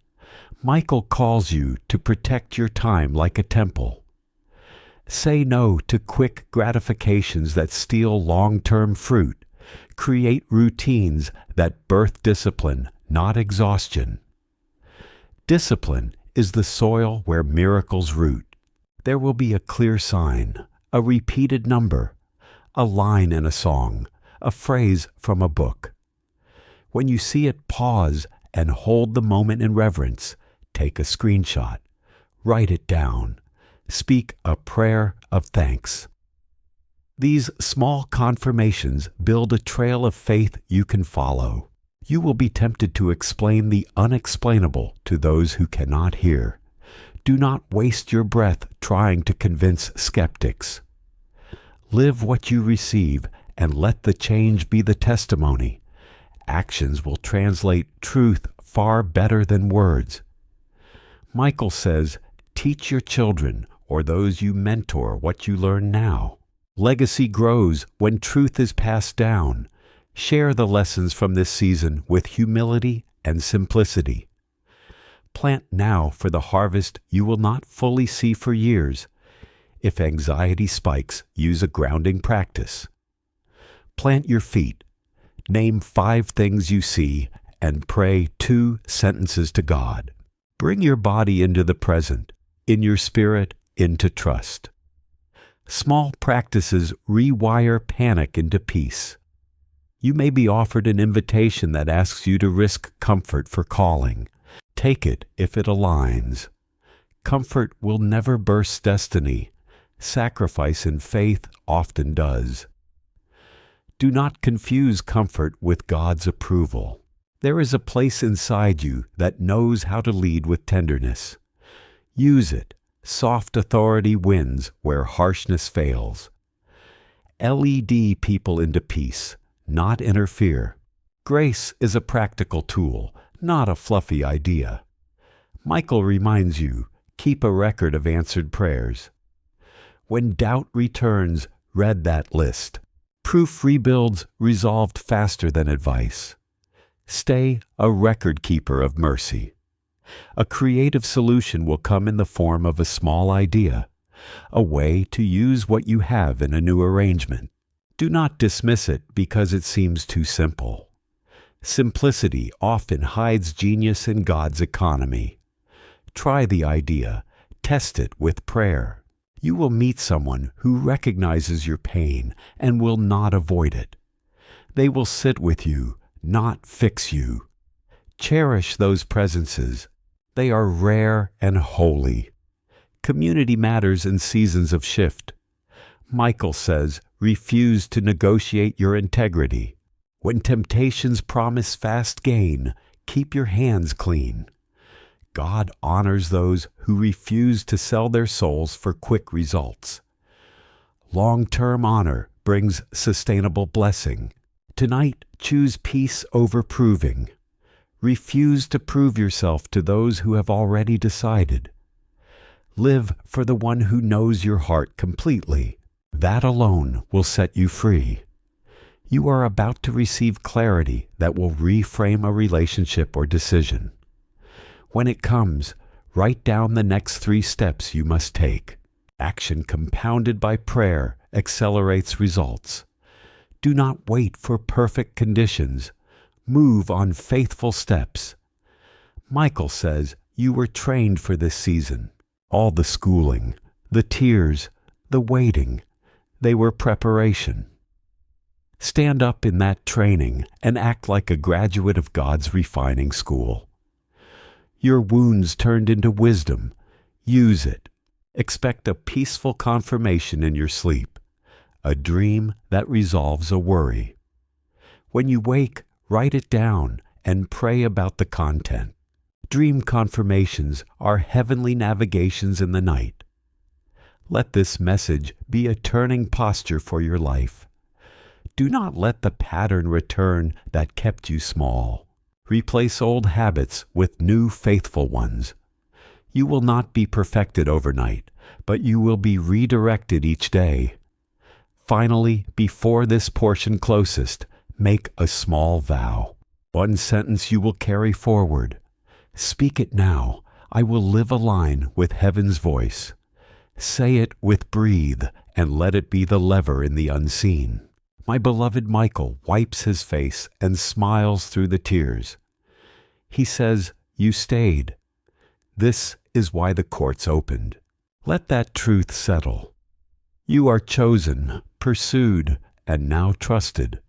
Michael calls you to protect your time like a temple. Say no to quick gratifications that steal long-term fruit. Create routines that birth discipline, not exhaustion. Discipline is the soil where miracles root. There will be a clear sign, a repeated number, a line in a song, a phrase from a book. When you see it, pause and hold the moment in reverence. Take a screenshot. Write it down. Speak a prayer of thanks. These small confirmations build a trail of faith you can follow. You will be tempted to explain the unexplainable to those who cannot hear. Do not waste your breath trying to convince skeptics. Live what you receive and let the change be the testimony. Actions will translate truth far better than words. Michael says, teach your children or those you mentor what you learn now. Legacy grows when truth is passed down. Share the lessons from this season with humility and simplicity. Plant now for the harvest you will not fully see for years. If anxiety spikes, use a grounding practice. Plant your feet. Name 5 things you see and pray 2 sentences to God. Bring your body into the present, in your spirit into trust. Small practices rewire panic into peace. You may be offered an invitation that asks you to risk comfort for calling. Take it if it aligns. Comfort will never burst destiny. Sacrifice in faith often does. Do not confuse comfort with God's approval. There is a place inside you that knows how to lead with tenderness. Use it. Soft authority wins where harshness fails. LED people into peace, not interfere. Grace is a practical tool, not a fluffy idea. Michael reminds you, keep a record of answered prayers. When doubt returns, read that list. Proof rebuilds resolved faster than advice. Stay a record keeper of mercy. A creative solution will come in the form of a small idea, a way to use what you have in a new arrangement. Do not dismiss it because it seems too simple. Simplicity often hides genius in God's economy. Try the idea. Test it with prayer. You will meet someone who recognizes your pain and will not avoid it. They will sit with you, not fix you. Cherish those presences. They are rare and holy. Community matters in seasons of shift. Michael says, refuse to negotiate your integrity. When temptations promise fast gain, keep your hands clean. God honors those who refuse to sell their souls for quick results. Long-term honor brings sustainable blessing. Tonight, choose peace over proving. Refuse to prove yourself to those who have already decided. Live for the one who knows your heart completely. That alone will set you free. You are about to receive clarity that will reframe a relationship or decision. When it comes, write down the next 3 steps you must take. Action compounded by prayer accelerates results. Do not wait for perfect conditions. Move on faithful steps. Michael says you were trained for this season. All the schooling, the tears, the waiting, they were preparation. Stand up in that training and act like a graduate of God's refining school. Your wounds turned into wisdom. Use it. Expect a peaceful confirmation in your sleep, a dream that resolves a worry. When you wake, write it down and pray about the content. Dream confirmations are heavenly navigations in the night. Let this message be a turning posture for your life. Do not let the pattern return that kept you small. Replace old habits with new faithful ones. You will not be perfected overnight, but you will be redirected each day. Finally, before this portion closest, make a small vow. 1 sentence you will carry forward. Speak it now. I will live a line with heaven's voice. Say it with breathe and let it be the lever in the unseen. My beloved Michael wipes his face and smiles through the tears. He says, you stayed. This is why the courts opened. Let that truth settle. You are chosen, pursued, and now trusted.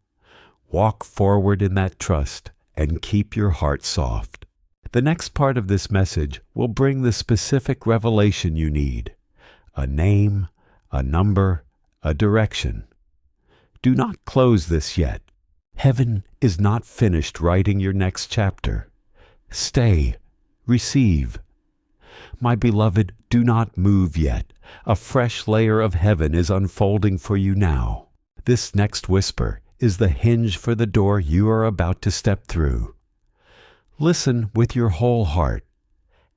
Walk forward in that trust and keep your heart soft. The next part of this message will bring the specific revelation you need. A name, a number, a direction. Do not close this yet. Heaven is not finished writing your next chapter. Stay. Receive. My beloved, do not move yet. A fresh layer of heaven is unfolding for you now. This next whisper is the hinge for the door you are about to step through. Listen with your whole heart.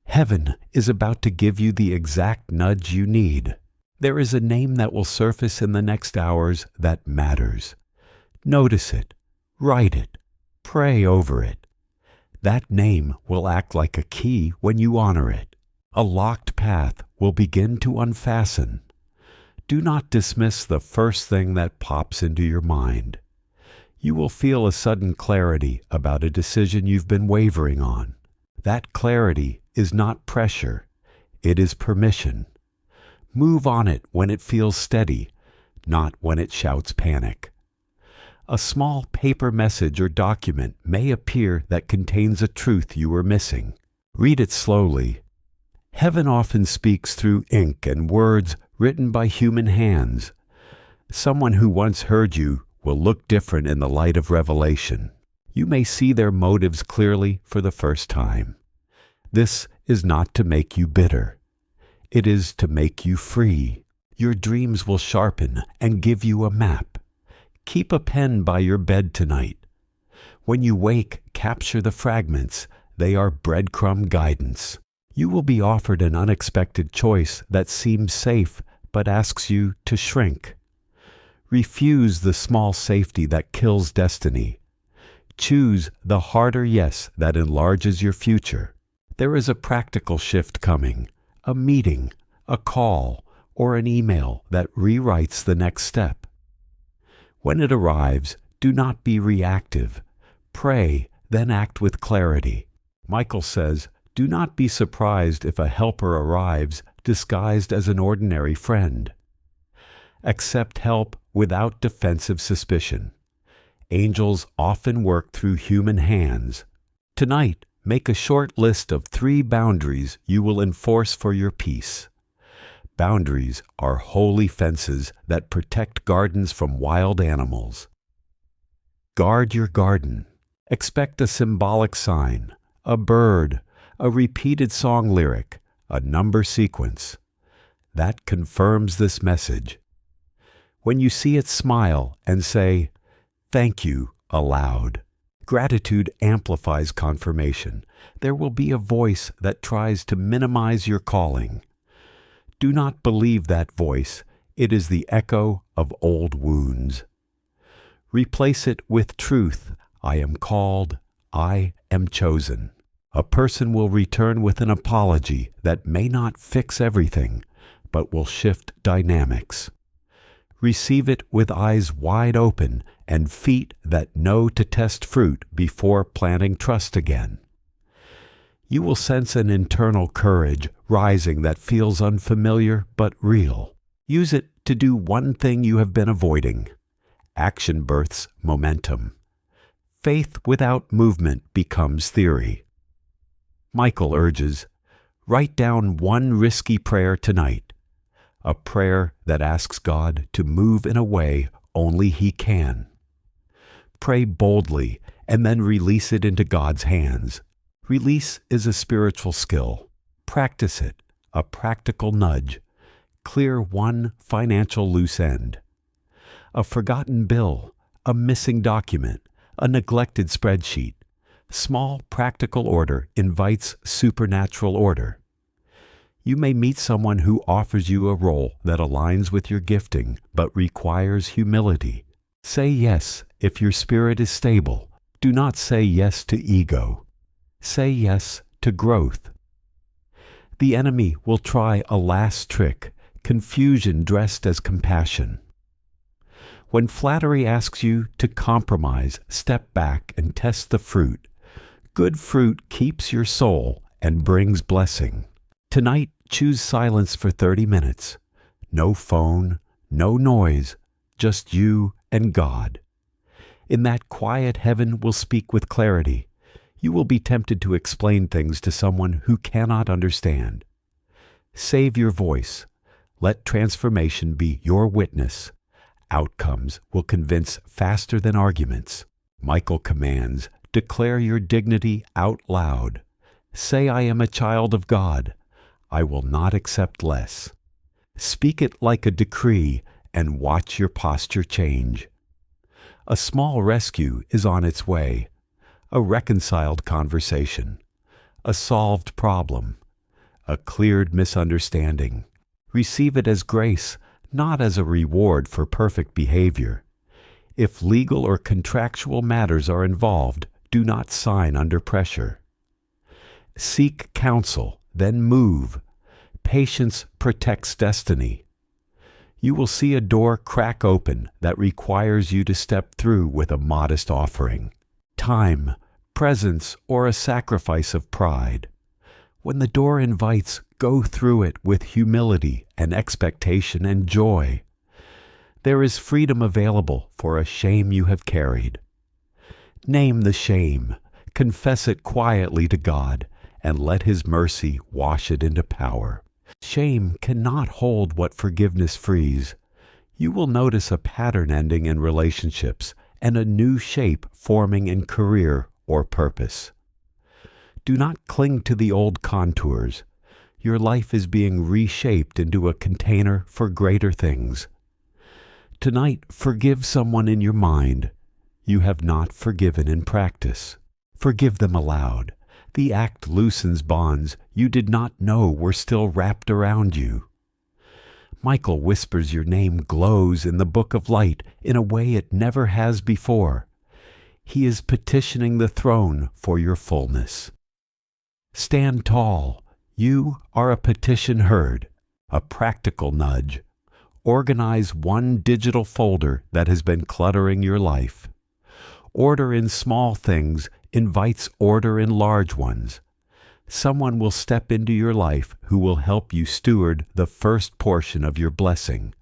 Heaven is about to give you the exact nudge you need. There is a name that will surface in the next hours that matters. Notice it. Write it. Pray over it. That name will act like a key when you honor it. A locked path will begin to unfasten. Do not dismiss the first thing that pops into your mind. You will feel a sudden clarity about a decision you've been wavering on. That clarity is not pressure, it is permission. Move on it when it feels steady, not when it shouts panic. A small paper message or document may appear that contains a truth you were missing. Read it slowly. Heaven often speaks through ink and words written by human hands. Someone who once heard you will look different in the light of revelation. You may see their motives clearly for the first time. This is not to make you bitter. It is to make you free. Your dreams will sharpen and give you a map. Keep a pen by your bed tonight. When you wake, capture the fragments. They are breadcrumb guidance. You will be offered an unexpected choice that seems safe but asks you to shrink. Refuse the small safety that kills destiny. Choose the harder yes that enlarges your future. There is a practical shift coming, a meeting, a call, or an email that rewrites the next step. When it arrives, do not be reactive. Pray, then act with clarity. Michael says, do not be surprised if a helper arrives disguised as an ordinary friend. Accept help without defensive suspicion. Angels often work through human hands. Tonight, make a short list of 3 boundaries you will enforce for your peace. Boundaries are holy fences that protect gardens from wild animals. Guard your garden. Expect a symbolic sign, a bird, a repeated song lyric, a number sequence. That confirms this message. When you see it, smile and say, "Thank you," aloud. Gratitude amplifies confirmation. There will be a voice that tries to minimize your calling. Do not believe that voice. It is the echo of old wounds. Replace it with truth. I am called. I am chosen. A person will return with an apology that may not fix everything, but will shift dynamics. Receive it with eyes wide open and feet that know to test fruit before planting trust again. You will sense an internal courage rising that feels unfamiliar but real. Use it to do one thing you have been avoiding. Action births momentum. Faith without movement becomes theory. Michael urges, write down one risky prayer tonight, a prayer that asks God to move in a way only He can. Pray boldly and then release it into God's hands. Release is a spiritual skill. Practice it, a practical nudge. Clear one financial loose end. A forgotten bill, a missing document, a neglected spreadsheet. Small practical order invites supernatural order. You may meet someone who offers you a role that aligns with your gifting but requires humility. Say yes if your spirit is stable. Do not say yes to ego. Say yes to growth. The enemy will try a last trick, confusion dressed as compassion. When flattery asks you to compromise, step back and test the fruit. Good fruit keeps your soul and brings blessing. Tonight, choose silence for 30 minutes. No phone, no noise, just you and God. In that quiet, heaven will speak with clarity. You will be tempted to explain things to someone who cannot understand. Save your voice. Let transformation be your witness. Outcomes will convince faster than arguments. Michael commands, declare your dignity out loud. Say, I am a child of God. I will not accept less. Speak it like a decree and watch your posture change. A small rescue is on its way. A reconciled conversation. A solved problem. A cleared misunderstanding. Receive it as grace, not as a reward for perfect behavior. If legal or contractual matters are involved, do not sign under pressure. Seek counsel, then move. Patience protects destiny. You will see a door crack open that requires you to step through with a modest offering. Time, presence, or a sacrifice of pride. When the door invites, go through it with humility and expectation and joy. There is freedom available for a shame you have carried. Name the shame, confess it quietly to God, and let His mercy wash it into power. Shame cannot hold what forgiveness frees. You will notice a pattern ending in relationships and a new shape forming in career or purpose. Do not cling to the old contours. Your life is being reshaped into a container for greater things. Tonight, forgive someone in your mind you have not forgiven in practice. Forgive them aloud. The act loosens bonds you did not know were still wrapped around you. Michael whispers your name glows in the book of light in a way it never has before. He is petitioning the throne for your fullness. Stand tall. You are a petition heard, a practical nudge. Organize one digital folder that has been cluttering your life. Order in small things invites order in large ones. Someone will step into your life who will help you steward the first portion of your blessing.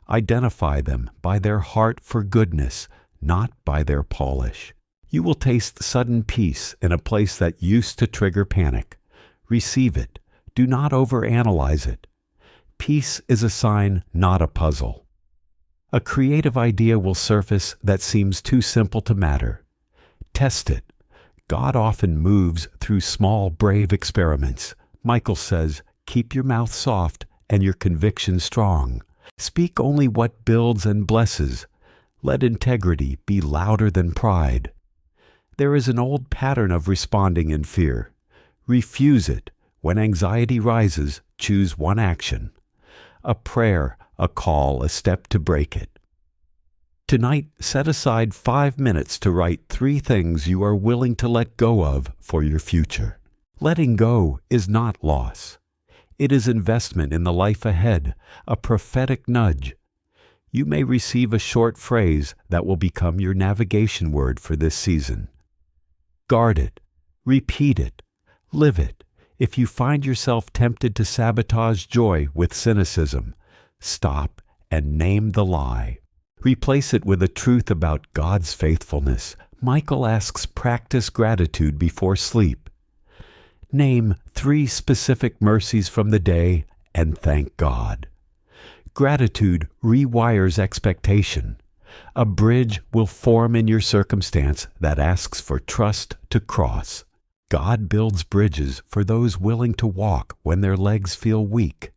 Identify them by their heart for goodness, not by their polish. You will taste sudden peace in a place that used to trigger panic. Receive it. Do not overanalyze it. Peace is a sign, not a puzzle. A creative idea will surface that seems too simple to matter. Test it. God often moves through small, brave experiments. Michael says, keep your mouth soft and your conviction strong. Speak only what builds and blesses. Let integrity be louder than pride. There is an old pattern of responding in fear. Refuse it. When anxiety rises, choose one action. A prayer, a call, a step to break it. Tonight, set aside 5 minutes to write 3 things you are willing to let go of for your future. Letting go is not loss. It is investment in the life ahead, a prophetic nudge. You may receive a short phrase that will become your navigation word for this season. Guard it. Repeat it. Live it. If you find yourself tempted to sabotage joy with cynicism, stop and name the lie. Replace it with a truth about God's faithfulness. Michael asks practice gratitude before sleep. Name 3 specific mercies from the day and thank God. Gratitude rewires expectation. A bridge will form in your circumstance that asks for trust to cross. God builds bridges for those willing to walk when their legs feel weak.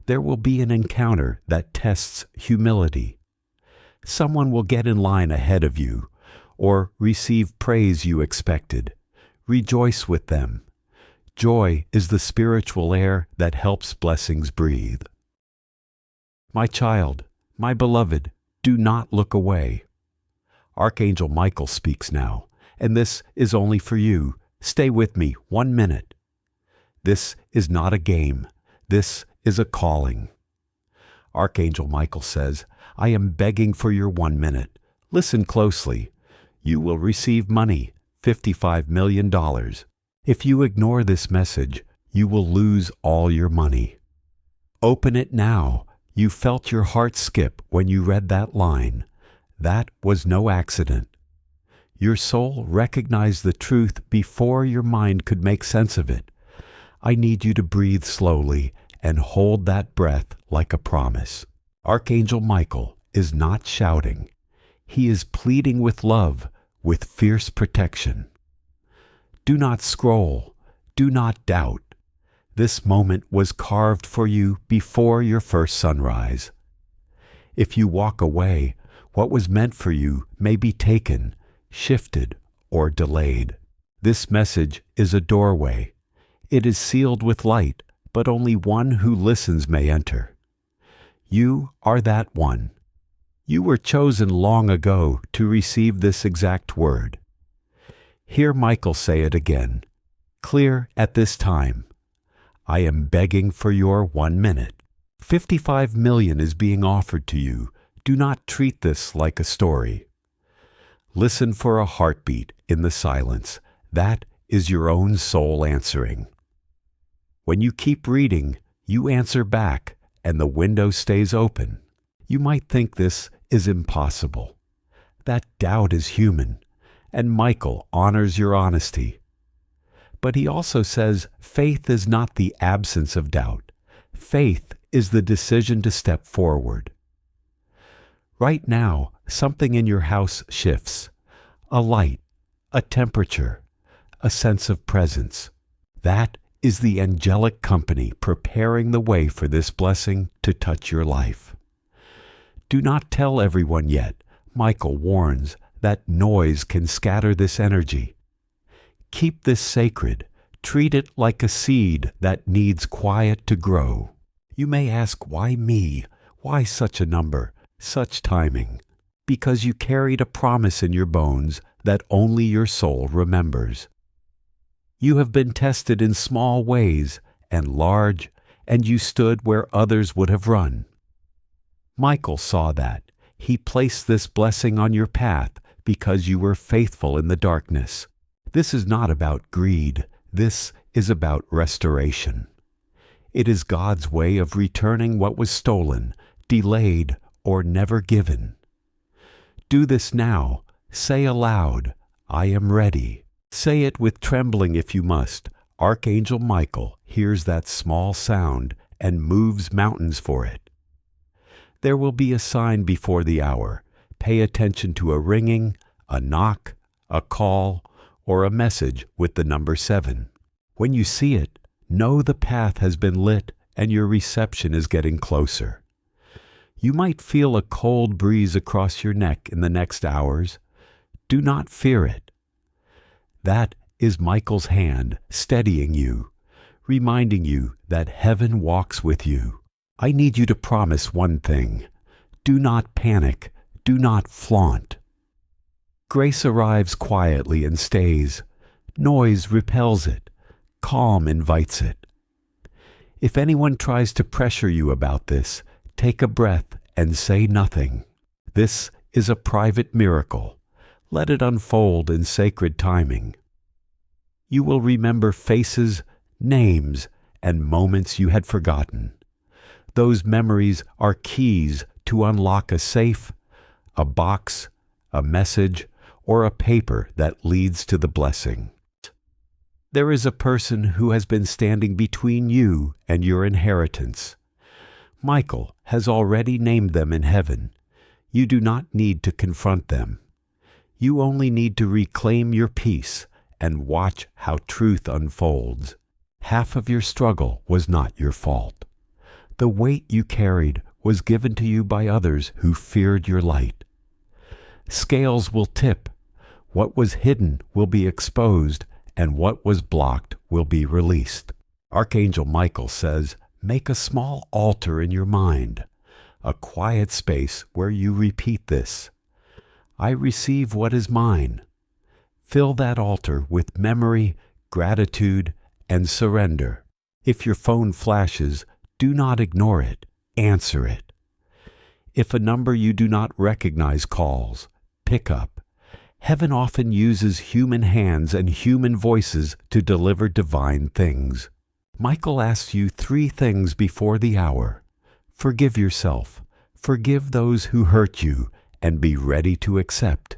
There will be an encounter that tests humility. Someone will get in line ahead of you, or receive praise you expected. Rejoice with them. Joy is the spiritual air that helps blessings breathe. My child, my beloved, do not look away. Archangel Michael speaks now, and this is only for you. Stay with me 1 minute. This is not a game. This is a calling. Archangel Michael says, I am begging for your 1 minute. Listen closely. You will receive money, $55 million. If you ignore this message, you will lose all your money. Open it now. You felt your heart skip when you read that line. That was no accident. Your soul recognized the truth before your mind could make sense of it. I need you to breathe slowly and hold that breath like a promise. Archangel Michael is not shouting. He is pleading with love, with fierce protection. Do not scroll. Do not doubt. This moment was carved for you before your first sunrise. If you walk away, what was meant for you may be taken, shifted, or delayed. This message is a doorway. It is sealed with light, but only one who listens may enter. You are that one. You were chosen long ago to receive this exact word. Hear Michael say it again, clear at this time. I am begging for your 1 minute. $55 million is being offered to you. Do not treat this like a story. Listen for a heartbeat in the silence. That is your own soul answering. When you keep reading, you answer back, and the window stays open. You might think this is impossible. That doubt is human, and Michael honors your honesty. But he also says faith is not the absence of doubt. Faith is the decision to step forward. Right now, something in your house shifts. A light, a temperature, a sense of presence. That is the angelic company preparing the way for this blessing to touch your life. Do not tell everyone yet. Michael warns that noise can scatter this energy. Keep this sacred. Treat it like a seed that needs quiet to grow. You may ask, why me? Why such a number? Such timing? Because you carried a promise in your bones that only your soul remembers. You have been tested in small ways and large, and you stood where others would have run. Michael saw that. He placed this blessing on your path because you were faithful in the darkness. This is not about greed. This is about restoration. It is God's way of returning what was stolen, delayed, or never given. Do this now. Say aloud, I am ready. Say it with trembling if you must. Archangel Michael hears that small sound and moves mountains for it. There will be a sign before the hour. Pay attention to a ringing, a knock, a call, or a message with the number 7. When you see it, know the path has been lit and your reception is getting closer. You might feel a cold breeze across your neck in the next hours. Do not fear it. That is Michael's hand steadying you, reminding you that heaven walks with you. I need you to promise one thing. Do not panic. Do not flaunt. Grace arrives quietly and stays. Noise repels it. Calm invites it. If anyone tries to pressure you about this, take a breath and say nothing. This is a private miracle. Let it unfold in sacred timing. You will remember faces, names, and moments you had forgotten. Those memories are keys to unlock a safe, a box, a message, or a paper that leads to the blessing. There is a person who has been standing between you and your inheritance. Michael has already named them in heaven. You do not need to confront them. You only need to reclaim your peace and watch how truth unfolds. Half of your struggle was not your fault. The weight you carried was given to you by others who feared your light. Scales will tip. What was hidden will be exposed, and what was blocked will be released. Archangel Michael says, make a small altar in your mind, a quiet space where you repeat this. I receive what is mine. Fill that altar with memory, gratitude, and surrender. If your phone flashes, do not ignore it. Answer it. If a number you do not recognize calls, pick up. Heaven often uses human hands and human voices to deliver divine things. Michael asks you 3 things before the hour. Forgive yourself. Forgive those who hurt you, and be ready to accept.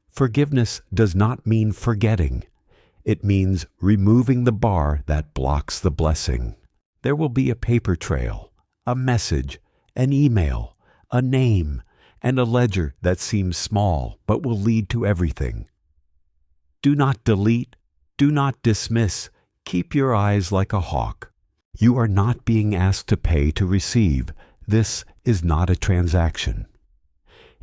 Forgiveness does not mean forgetting. It means removing the bar that blocks the blessing. There will be a paper trail, a message, an email, a name, and a ledger that seems small but will lead to everything. Do not delete. Do not dismiss. Keep your eyes like a hawk. You are not being asked to pay to receive. This is not a transaction.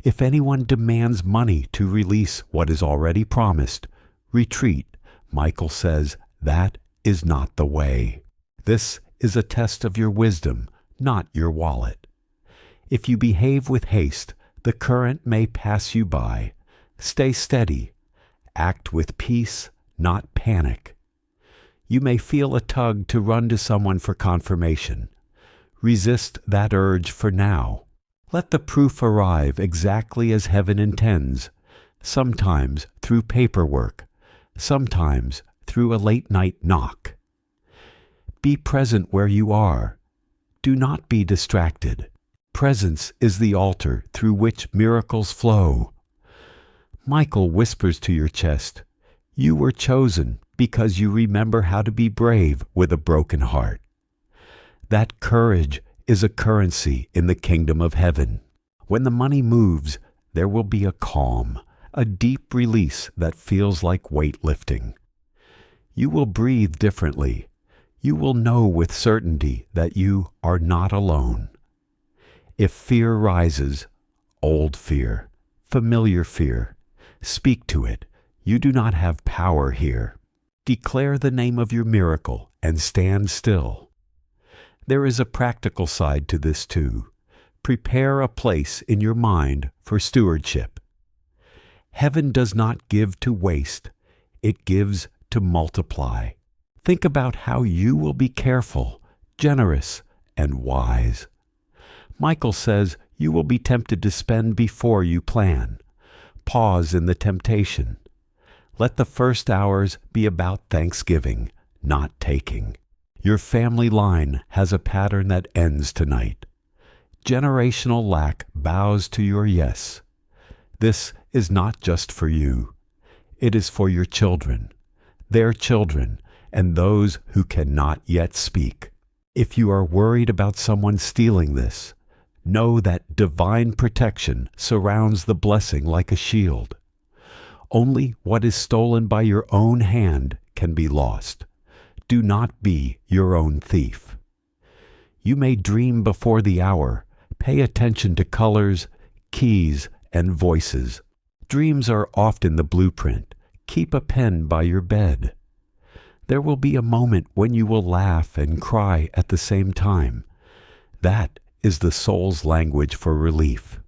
If anyone demands money to release what is already promised, retreat. Michael says that is not the way. This is a test of your wisdom, not your wallet. If you behave with haste, the current may pass you by. Stay steady. Act with peace, not panic. You may feel a tug to run to someone for confirmation. Resist that urge for now. Let the proof arrive exactly as heaven intends, sometimes through paperwork, sometimes through a late-night knock. Be present where you are. Do not be distracted. Presence is the altar through which miracles flow. Michael whispers to your chest, "You were chosen because you remember how to be brave with a broken heart." That courage is a currency in the kingdom of heaven. When the money moves, there will be a calm, a deep release that feels like weightlifting. You will breathe differently. You will know with certainty that you are not alone. If fear rises, old fear, familiar fear, speak to it. You do not have power here. Declare the name of your miracle and stand still. There is a practical side to this too. Prepare a place in your mind for stewardship. Heaven does not give to waste. It gives to multiply. Think about how you will be careful, generous, and wise. Michael says you will be tempted to spend before you plan. Pause in the temptation. Let the first hours be about thanksgiving, not taking. Your family line has a pattern that ends tonight. Generational lack bows to your yes. This is not just for you. It is for your children, their children, and those who cannot yet speak. If you are worried about someone stealing this, know that divine protection surrounds the blessing like a shield. Only what is stolen by your own hand can be lost. Do not be your own thief. You may dream before the hour. Pay attention to colors, keys, and voices. Dreams are often the blueprint. Keep a pen by your bed. There will be a moment when you will laugh and cry at the same time. That is the soul's language for relief.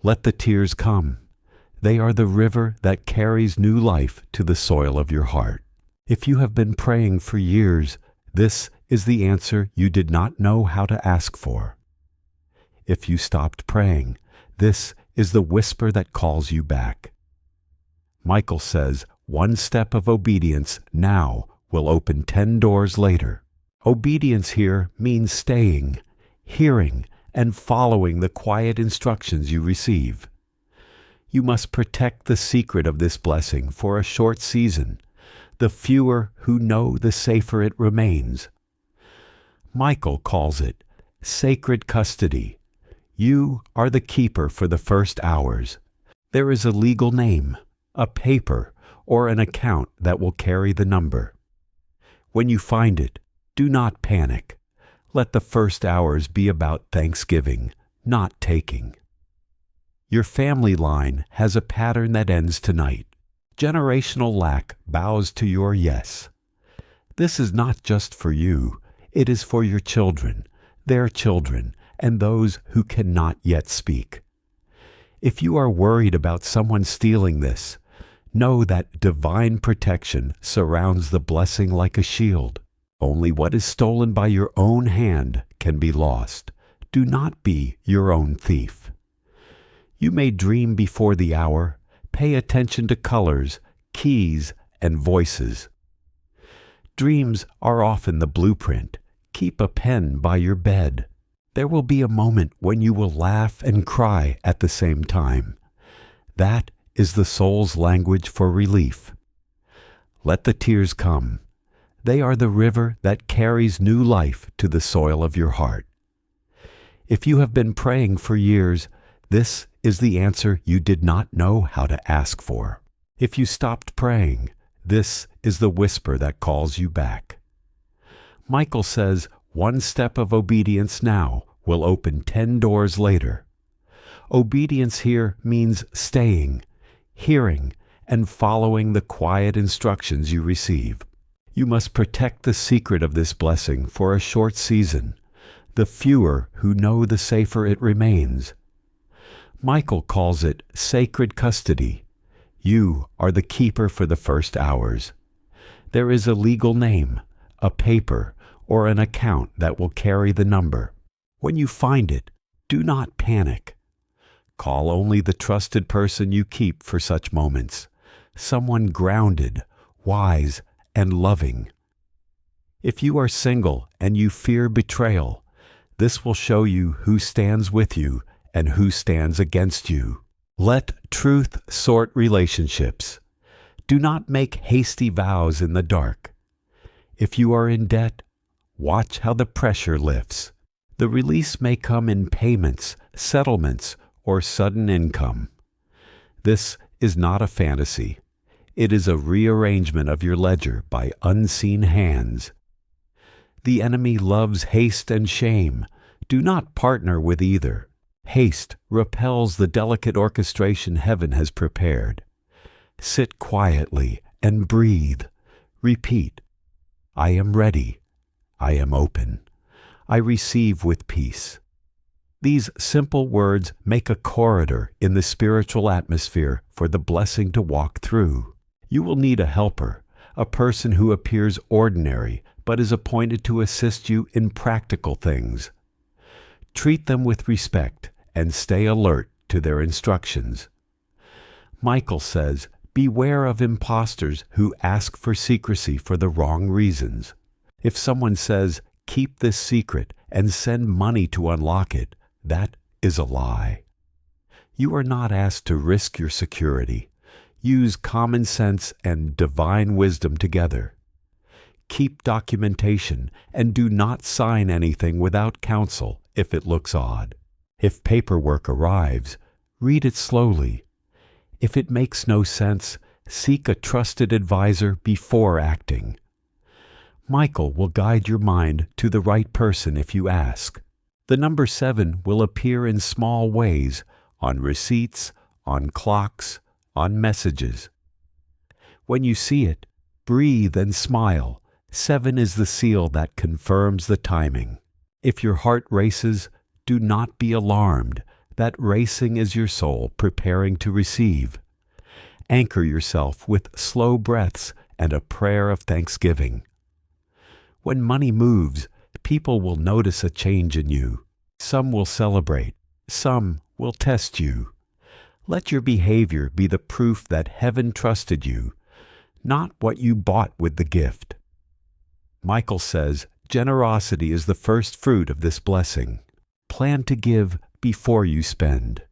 Let the tears come. They are the river that carries new life to the soil of your heart. If you have been praying for years, this is the answer you did not know how to ask for. If you stopped praying, this is the whisper that calls you back. Michael says, one step of obedience now will open 10 doors later. Obedience here means staying, hearing, and following the quiet instructions you receive. You must protect the secret of this blessing for a short season. The fewer who know, the safer it remains. Michael calls it sacred custody. You are the keeper for the first hours. There is a legal name, a paper, or an account that will carry the number. When you find it, do not panic. Let the first hours be about thanksgiving, not taking. Your family line has a pattern that ends tonight. Generational lack bows to your yes. This is not just for you. It is for your children, their children, and those who cannot yet speak. If you are worried about someone stealing this, know that divine protection surrounds the blessing like a shield. Only what is stolen by your own hand can be lost. Do not be your own thief. You may dream before the hour. Pay attention to colors, keys, and voices. Dreams are often the blueprint. Keep a pen by your bed. There will be a moment when you will laugh and cry at the same time. That is the soul's language for relief. Let the tears come. They are the river that carries new life to the soil of your heart. If you have been praying for years, this is the answer you did not know how to ask for. If you stopped praying, this is the whisper that calls you back. Michael says, one step of obedience now will open 10 doors later. Obedience here means staying, hearing, and following the quiet instructions you receive. You must protect the secret of this blessing for a short season. The fewer who know, the safer it remains. Michael calls it sacred custody. You are the keeper for the first hours. There is a legal name, a paper, or an account that will carry the number. When you find it, do not panic. Call only the trusted person you keep for such moments, someone grounded, wise, and loving. If you are single and you fear betrayal, this will show you who stands with you and who stands against you. Let truth sort relationships. Do not make hasty vows in the dark. If you are in debt, watch how the pressure lifts. The release may come in payments, settlements, or sudden income. This is not a fantasy. It is a rearrangement of your ledger by unseen hands. The enemy loves haste and shame. Do not partner with either. Haste repels the delicate orchestration heaven has prepared. Sit quietly and breathe. Repeat, I am ready. I am open. I receive with peace. These simple words make a corridor in the spiritual atmosphere for the blessing to walk through. You will need a helper, a person who appears ordinary but is appointed to assist you in practical things. Treat them with respect and stay alert to their instructions. Michael says, beware of impostors who ask for secrecy for the wrong reasons. If someone says, keep this secret and send money to unlock it, that is a lie. You are not asked to risk your security. Use common sense and divine wisdom together. Keep documentation and do not sign anything without counsel if it looks odd. If paperwork arrives, read it slowly. If it makes no sense, seek a trusted advisor before acting. Michael will guide your mind to the right person if you ask. The number 7 will appear in small ways, on receipts, on clocks, on messages. When you see it, breathe and smile. 7 is the seal that confirms the timing. If your heart races, do not be alarmed. That racing is your soul preparing to receive. Anchor yourself with slow breaths and a prayer of thanksgiving. When money moves, people will notice a change in you. Some will celebrate. Some will test you. Let your behavior be the proof that heaven trusted you, not what you bought with the gift. Michael says, generosity is the first fruit of this blessing. Plan to give before you spend.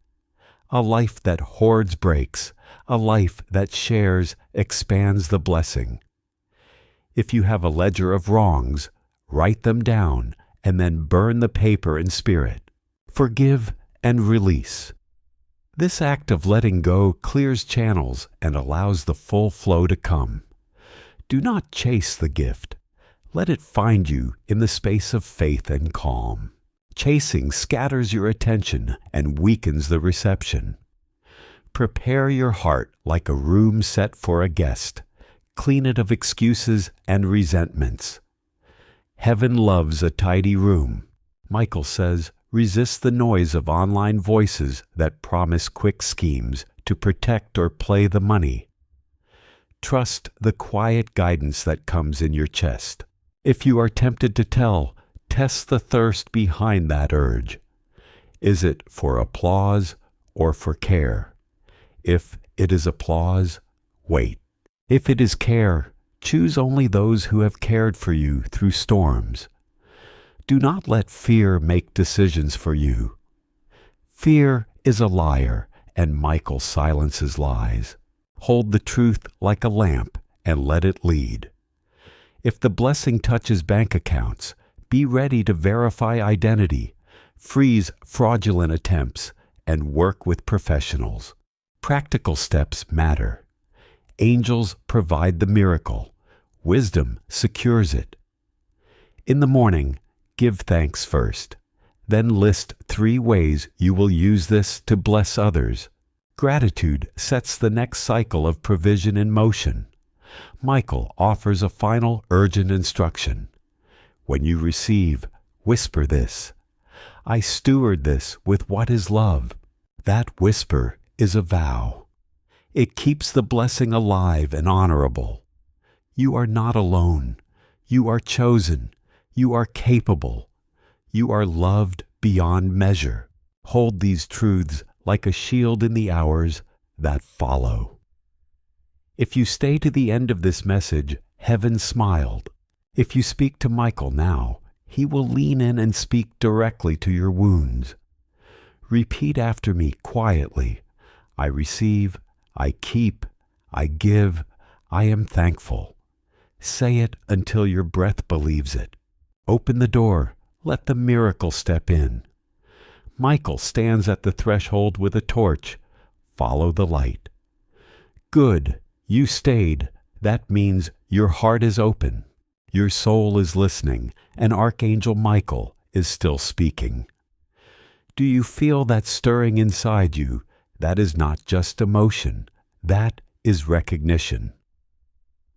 A life that hoards breaks. A life that shares expands the blessing. If you have a ledger of wrongs, write them down and then burn the paper in spirit. Forgive and release. This act of letting go clears channels and allows the full flow to come. Do not chase the gift. Let it find you in the space of faith and calm. Chasing scatters your attention and weakens the reception. Prepare your heart like a room set for a guest. Clean it of excuses and resentments. Heaven loves a tidy room. Michael says, resist the noise of online voices that promise quick schemes to protect or play the money. Trust the quiet guidance that comes in your chest. If you are tempted to tell, test the thirst behind that urge. Is it for applause or for care? If it is applause, wait. If it is care, choose only those who have cared for you through storms. Do not let fear make decisions for you. Fear is a liar, and Michael silences lies. Hold the truth like a lamp and let it lead. If the blessing touches bank accounts, be ready to verify identity, freeze fraudulent attempts, and work with professionals. Practical steps matter. Angels provide the miracle. Wisdom secures it. In the morning, give thanks first. Then list 3 ways you will use this to bless others. Gratitude sets the next cycle of provision in motion. Michael offers a final urgent instruction. When you receive, whisper this. I steward this with what is love. That whisper is a vow. It keeps the blessing alive and honorable. You are not alone. You are chosen. You are capable. You are loved beyond measure. Hold these truths like a shield in the hours that follow. If you stay to the end of this message, heaven smiled. If you speak to Michael now, he will lean in and speak directly to your wounds. Repeat after me quietly. I receive, I keep, I give, I am thankful. Say it until your breath believes it. Open the door. Let the miracle step in. Michael stands at the threshold with a torch. Follow the light. Good. You stayed. That means your heart is open. Your soul is listening, and Archangel Michael is still speaking. Do you feel that stirring inside you? That is not just emotion. That is recognition.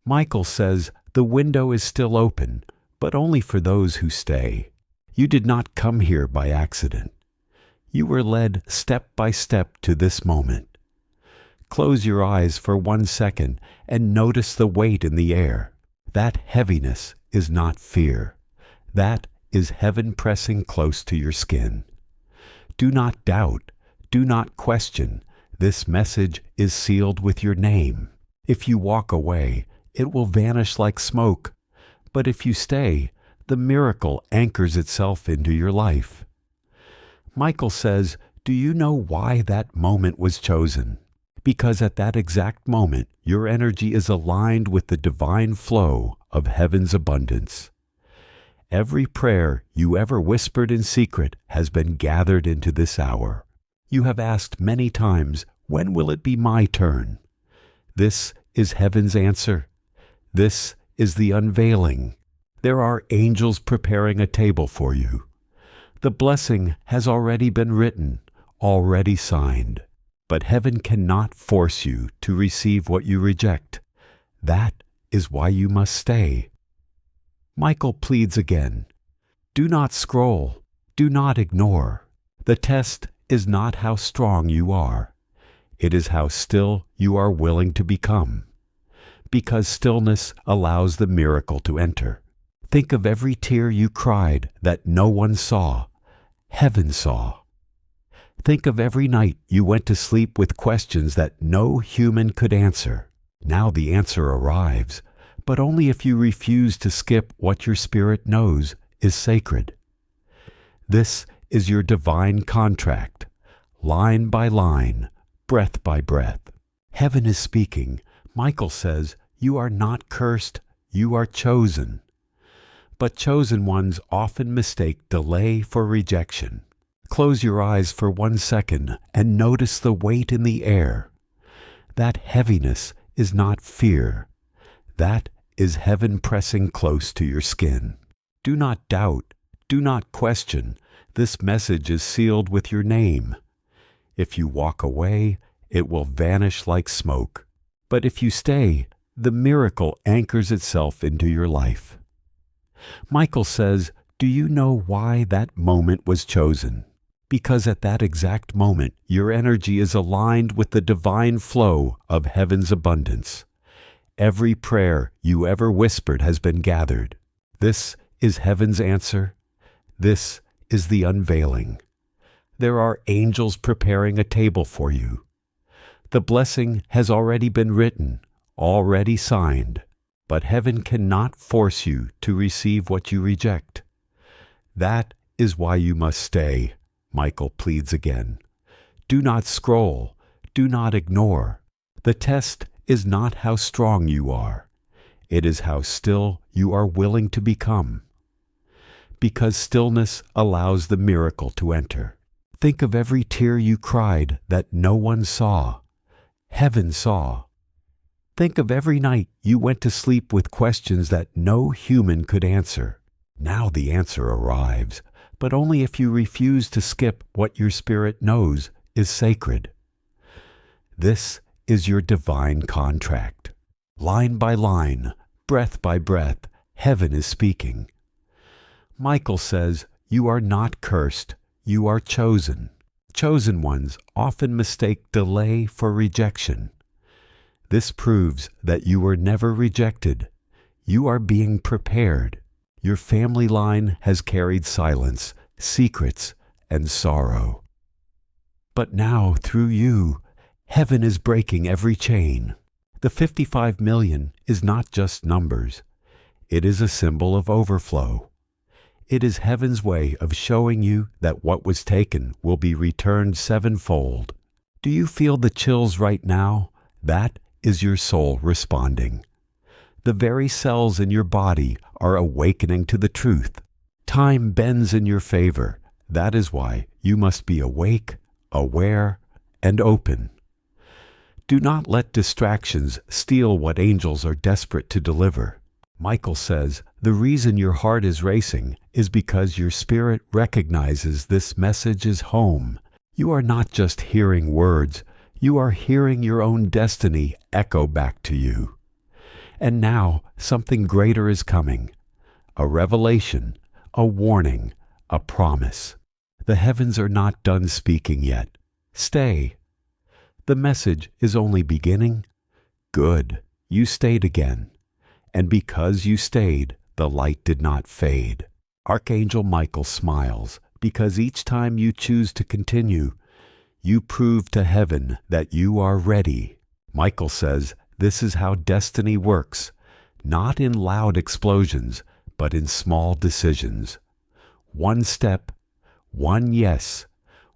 Michael says the window is still open, but only for those who stay. You did not come here by accident. You were led step by step to this moment. Close your eyes for 1 second and notice the weight in the air. That heaviness is not fear. That is heaven pressing close to your skin. Do not doubt. Do not question. This message is sealed with your name. If you walk away, it will vanish like smoke. But if you stay, the miracle anchors itself into your life. Michael says, do you know why that moment was chosen? Because at that exact moment, your energy is aligned with the divine flow of heaven's abundance. Every prayer you ever whispered in secret has been gathered into this hour. You have asked many times, when will it be my turn? This is heaven's answer. This is the unveiling. There are angels preparing a table for you. The blessing has already been written, already signed. But heaven cannot force you to receive what you reject. That is why you must stay. Michael pleads again. Do not scroll. Do not ignore. The test is not how strong you are. It is how still you are willing to become. Because stillness allows the miracle to enter. Think of every tear you cried that no one saw. Heaven saw. Think of every night you went to sleep with questions that no human could answer. Now the answer arrives, but only if you refuse to skip what your spirit knows is sacred. This is your divine contract, line by line, breath by breath. Heaven is speaking. Michael says, you are not cursed, you are chosen. But chosen ones often mistake delay for rejection. Close your eyes for 1 second and notice the weight in the air. That heaviness is not fear. That is heaven pressing close to your skin. Do not doubt. Do not question. This message is sealed with your name. If you walk away, it will vanish like smoke. But if you stay, the miracle anchors itself into your life. Michael says, do you know why that moment was chosen? Because at that exact moment, your energy is aligned with the divine flow of heaven's abundance. Every prayer you ever whispered has been gathered. This is heaven's answer. This is the unveiling. There are angels preparing a table for you. The blessing has already been written, already signed, but heaven cannot force you to receive what you reject. That is why you must stay. Michael pleads again. Do not scroll. Do not ignore. The test is not how strong you are. It is how still you are willing to become. Because stillness allows the miracle to enter. Think of every tear you cried that no one saw. Heaven saw. Think of every night you went to sleep with questions that no human could answer. Now the answer arrives, but only if you refuse to skip what your spirit knows is sacred. This is your divine contract. Line by line, breath by breath, heaven is speaking. Michael says, you are not cursed, you are chosen. Chosen ones often mistake delay for rejection. This proves that you were never rejected. You are being prepared. Your family line has carried silence, secrets, and sorrow. But now, through you, heaven is breaking every chain. The 55 million is not just numbers. It is a symbol of overflow. It is heaven's way of showing you that what was taken will be returned sevenfold. Do you feel the chills right now? That is your soul responding. The very cells in your body are awakening to the truth. Time bends in your favor. That is why you must be awake, aware, and open. Do not let distractions steal what angels are desperate to deliver. Michael says, the reason your heart is racing is because your spirit recognizes this message is home. You are not just hearing words, you are hearing your own destiny echo back to you. And now something greater is coming. A revelation, a warning, a promise. The heavens are not done speaking yet. Stay. The message is only beginning. Good, you stayed again. And because you stayed, the light did not fade. Archangel Michael smiles, because each time you choose to continue, you prove to heaven that you are ready. Michael says this is how destiny works, not in loud explosions, but in small decisions. One step, one yes,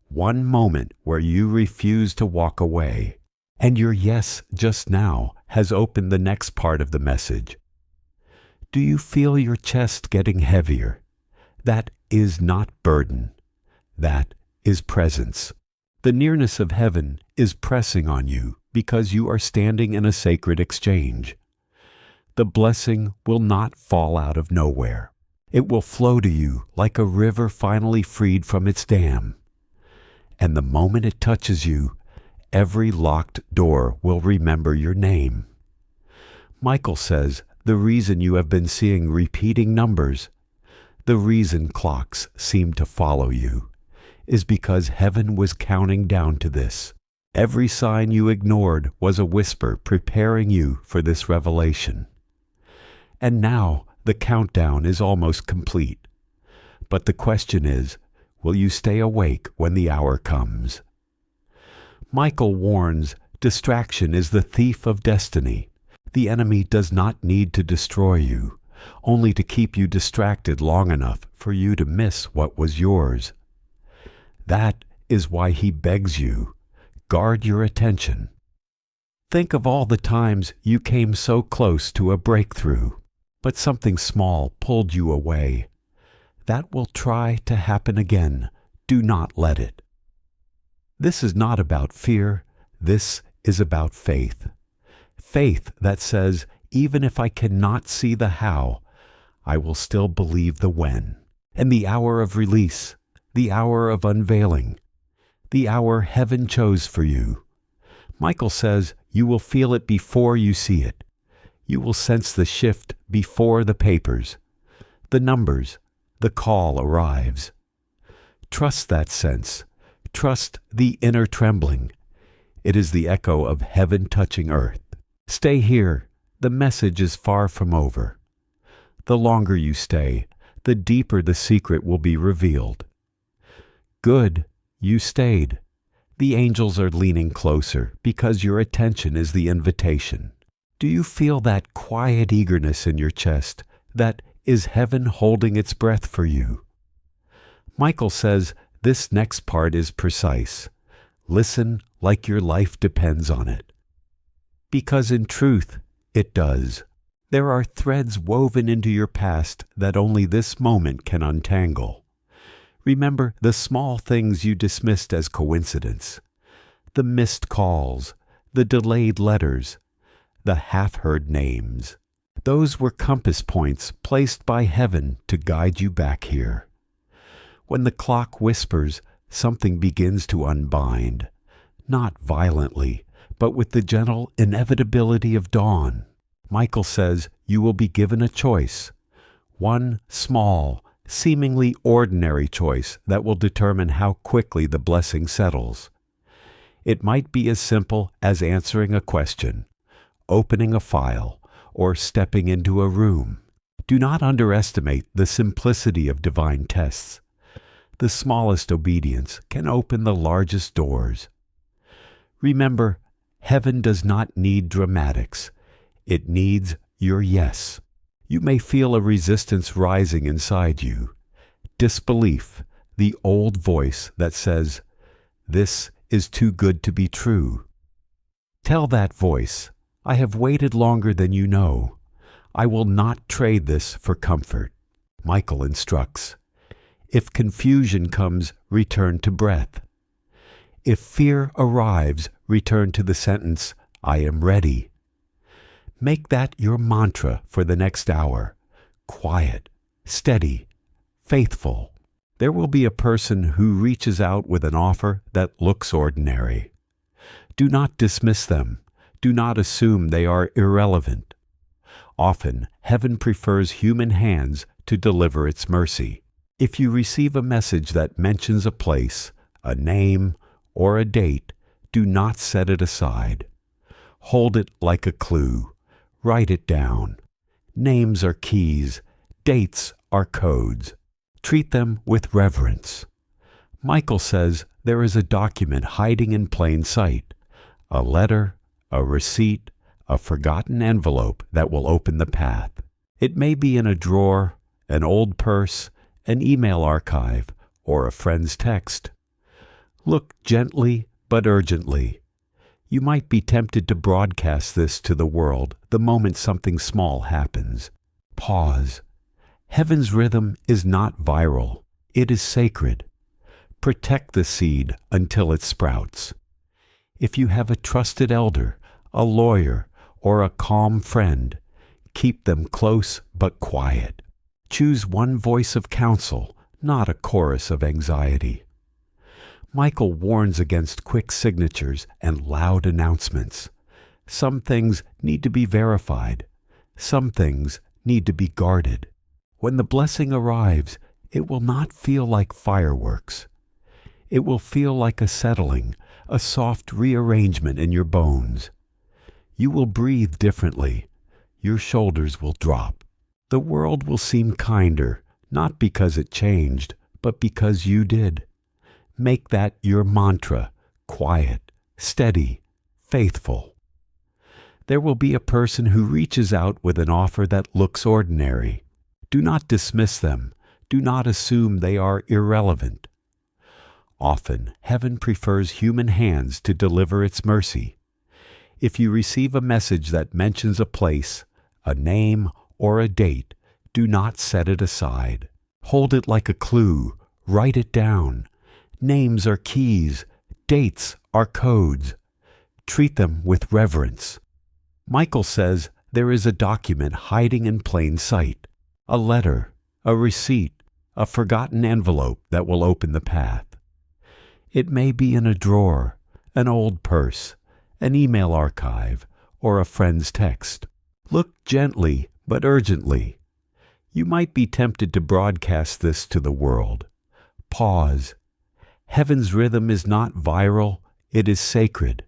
one moment where you refuse to walk away. And your yes just now has opened the next part of the message. Do you feel your chest getting heavier? That is not burden. That is presence. The nearness of heaven is pressing on you because you are standing in a sacred exchange. The blessing will not fall out of nowhere. It will flow to you like a river finally freed from its dam. And the moment it touches you, every locked door will remember your name. Michael says the reason you have been seeing repeating numbers, the reason clocks seem to follow you, is because heaven was counting down to this. Every sign you ignored was a whisper preparing you for this revelation. And now the countdown is almost complete. But the question is, will you stay awake when the hour comes? Michael warns, distraction is the thief of destiny. The enemy does not need to destroy you, only to keep you distracted long enough for you to miss what was yours. That is why he begs you, guard your attention. Think of all the times you came so close to a breakthrough, but something small pulled you away. That will try to happen again. Do not let it. This is not about fear. This is about faith. Faith that says, even if I cannot see the how, I will still believe the when. And the hour of release, the hour of unveiling, the hour heaven chose for you. Michael says you will feel it before you see it. You will sense the shift before the papers, the numbers, the call arrives. Trust that sense. Trust the inner trembling. It is the echo of heaven touching earth. Stay here. The message is far from over. The longer you stay, the deeper the secret will be revealed. Good, you stayed. The angels are leaning closer because your attention is the invitation. Do you feel that quiet eagerness in your chest that is heaven holding its breath for you? Michael says this next part is precise. Listen like your life depends on it. Because in truth, it does. There are threads woven into your past that only this moment can untangle. Remember the small things you dismissed as coincidence. The missed calls, the delayed letters, the half-heard names. Those were compass points placed by heaven to guide you back here. When the clock whispers, something begins to unbind, not violently, but with the gentle inevitability of dawn. Michael says you will be given a choice, one small, seemingly ordinary choice that will determine how quickly the blessing settles. It might be as simple as answering a question, opening a file, or stepping into a room. Do not underestimate the simplicity of divine tests. The smallest obedience can open the largest doors. Remember, heaven does not need dramatics. It needs your yes. You may feel a resistance rising inside you. Disbelief, the old voice that says, "This is too good to be true." Tell that voice, "I have waited longer than you know. I will not trade this for comfort." Michael instructs, "If confusion comes, return to breath. If fear arrives, return to the sentence, 'I am ready.' Make that your mantra for the next hour. Quiet, steady, faithful. There will be a person who reaches out with an offer that looks ordinary. Do not dismiss them. Do not assume they are irrelevant. Often, heaven prefers human hands to deliver its mercy. If you receive a message that mentions a place, a name, or a date, do not set it aside. Hold it like a clue. Write it down. Names are keys. Dates are codes. Treat them with reverence. Michael says there is a document hiding in plain sight, a letter, a receipt, a forgotten envelope that will open the path. It may be in a drawer, an old purse, an email archive, or a friend's text. Look gently but urgently. You might be tempted to broadcast this to the world the moment something small happens. Pause. Heaven's rhythm is not viral. It is sacred. Protect the seed until it sprouts. If you have a trusted elder, a lawyer, or a calm friend, keep them close but quiet. Choose one voice of counsel, not a chorus of anxiety. Michael warns against quick signatures and loud announcements. Some things need to be verified. Some things need to be guarded. When the blessing arrives, it will not feel like fireworks. It will feel like a settling, a soft rearrangement in your bones. You will breathe differently. Your shoulders will drop. The world will seem kinder, not because it changed, but because you did. Make that your mantra, quiet, steady, faithful. There will be a person who reaches out with an offer that looks ordinary. Do not dismiss them. Do not assume they are irrelevant. Often, heaven prefers human hands to deliver its mercy. If you receive a message that mentions a place, a name, or a date, do not set it aside. Hold it like a clue. Write it down. Names are keys. Dates are codes. Treat them with reverence. Michael says there is a document hiding in plain sight, a letter, a receipt, a forgotten envelope that will open the path. It may be in a drawer, an old purse, an email archive, or a friend's text. Look gently but urgently. You might be tempted to broadcast this to the world. Pause. Heaven's rhythm is not viral, it is sacred.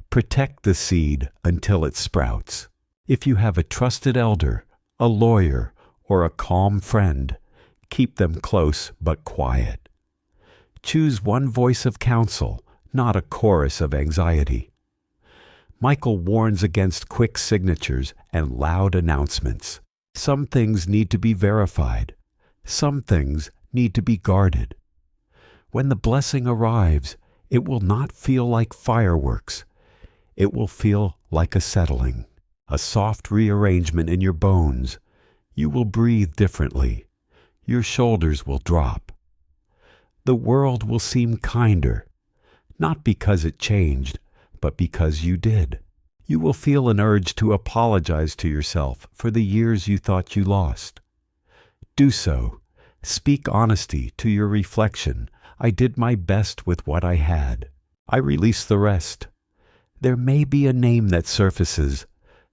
Protect the seed until it sprouts. If you have a trusted elder, a lawyer, or a calm friend, keep them close but quiet. Choose one voice of counsel, not a chorus of anxiety. Michael warns against quick signatures and loud announcements. Some things need to be verified. Some things need to be guarded. When the blessing arrives, it will not feel like fireworks. It will feel like a settling, a soft rearrangement in your bones. You will breathe differently. Your shoulders will drop. The world will seem kinder, not because it changed, but because you did. You will feel an urge to apologize to yourself for the years you thought you lost. Do so. Speak honesty to your reflection. I did my best with what I had. I release the rest. There may be a name that surfaces,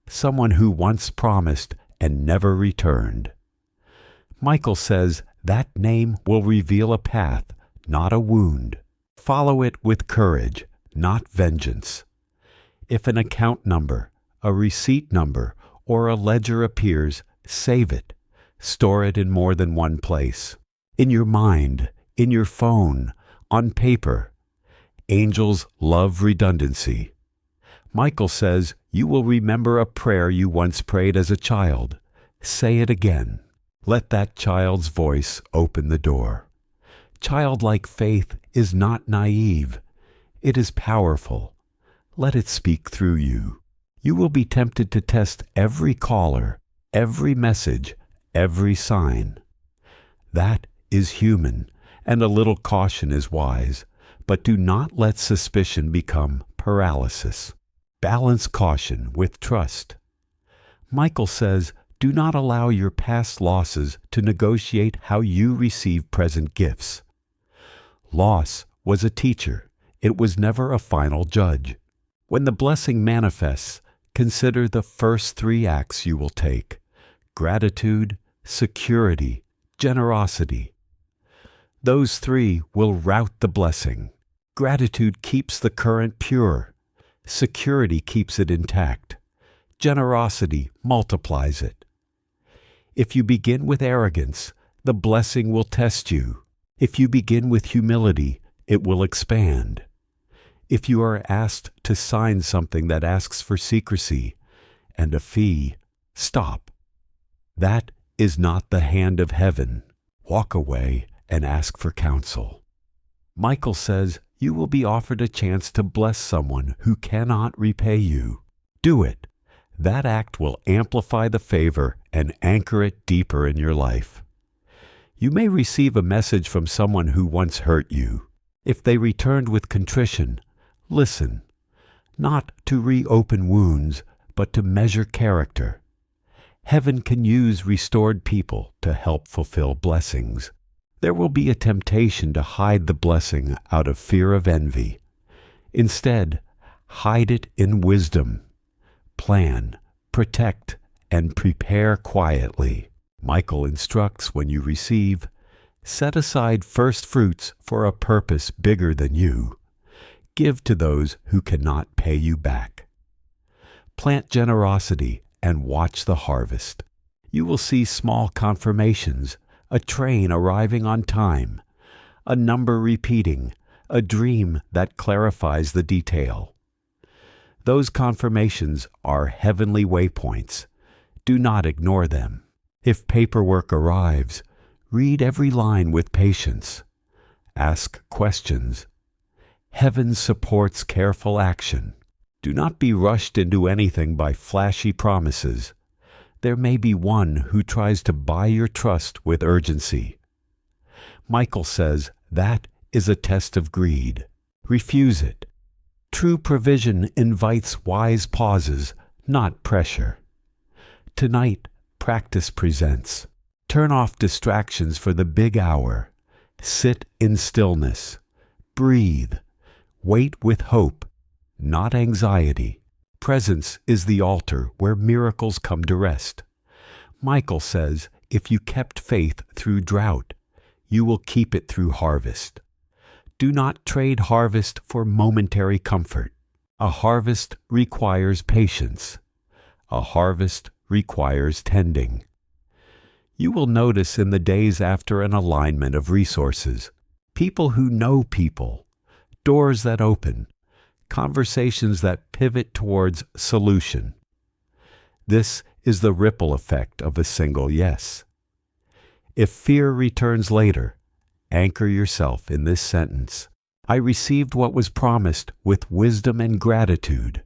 someone who once promised and never returned. Michael says that name will reveal a path, not a wound. Follow it with courage, not vengeance. If an account number, a receipt number, or a ledger appears, save it. Store it in more than one place. In your mind, in your phone, on paper. Angels love redundancy. Michael says you will remember a prayer you once prayed as a child. Say it again. Let that child's voice open the door. Childlike faith is not naive. It is powerful. Let it speak through you. You will be tempted to test every caller, every message, every sign. That is human, and a little caution is wise, but do not let suspicion become paralysis. Balance caution with trust. Michael says, do not allow your past losses to negotiate how you receive present gifts. Loss was a teacher. It was never a final judge. When the blessing manifests, consider the first 3 acts you will take: gratitude, security, generosity. Those 3 will route the blessing. Gratitude keeps the current pure. Security keeps it intact. Generosity multiplies it. If you begin with arrogance, the blessing will test you. If you begin with humility, it will expand. If you are asked to sign something that asks for secrecy and a fee, stop. That is not the hand of heaven. Walk away and ask for counsel. Michael says you will be offered a chance to bless someone who cannot repay you. Do it. That act will amplify the favor and anchor it deeper in your life. You may receive a message from someone who once hurt you. If they returned with contrition, listen, not to reopen wounds, but to measure character. Heaven can use restored people to help fulfill blessings. There will be a temptation to hide the blessing out of fear of envy. Instead, hide it in wisdom. Plan, protect, and prepare quietly. Michael instructs when you receive, set aside first fruits for a purpose bigger than you. Give to those who cannot pay you back. Plant generosity and watch the harvest. You will see small confirmations, a train arriving on time, a number repeating, a dream that clarifies the detail. Those confirmations are heavenly waypoints. Do not ignore them. If paperwork arrives, read every line with patience. Ask questions. Heaven supports careful action. Do not be rushed into anything by flashy promises. There may be one who tries to buy your trust with urgency. Michael says that is a test of greed. Refuse it. True provision invites wise pauses, not pressure. Tonight, practice presents. Turn off distractions for the big hour. Sit in stillness. Breathe. Wait with hope, not anxiety. Presence is the altar where miracles come to rest. Michael says, if you kept faith through drought, you will keep it through harvest. Do not trade harvest for momentary comfort. A harvest requires patience. A harvest requires tending. You will notice in the days after an alignment of resources, people who know people, doors that open, conversations that pivot towards solution. This is the ripple effect of a single yes. If fear returns later, anchor yourself in this sentence. I received what was promised with wisdom and gratitude.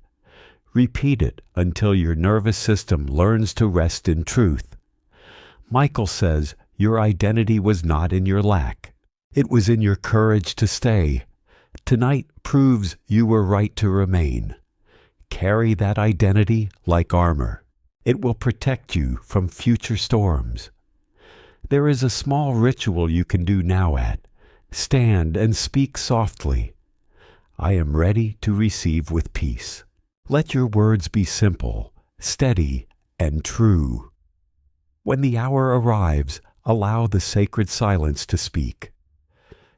Repeat it until your nervous system learns to rest in truth. Michael says your identity was not in your lack. It was in your courage to stay. Tonight proves you were right to remain. Carry that identity like armor. It will protect you from future storms. There is a small ritual you can do now at. Stand and speak softly. I am ready to receive with peace. Let your words be simple, steady, and true. When the hour arrives, allow the sacred silence to speak.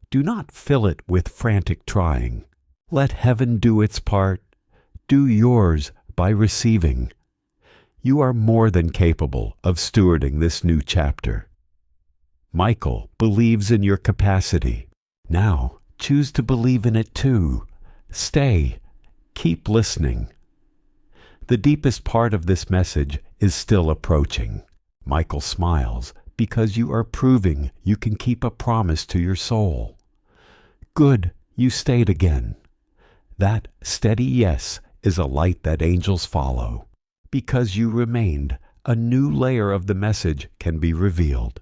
Do not fill it with frantic trying. Let heaven do its part. Do yours by receiving. You are more than capable of stewarding this new chapter. Michael believes in your capacity. Now, choose to believe in it too. Stay. Keep listening. The deepest part of this message is still approaching. Michael smiles because you are proving you can keep a promise to your soul. Good, you stayed again. That steady yes is a light that angels follow. Because you remained, a new layer of the message can be revealed.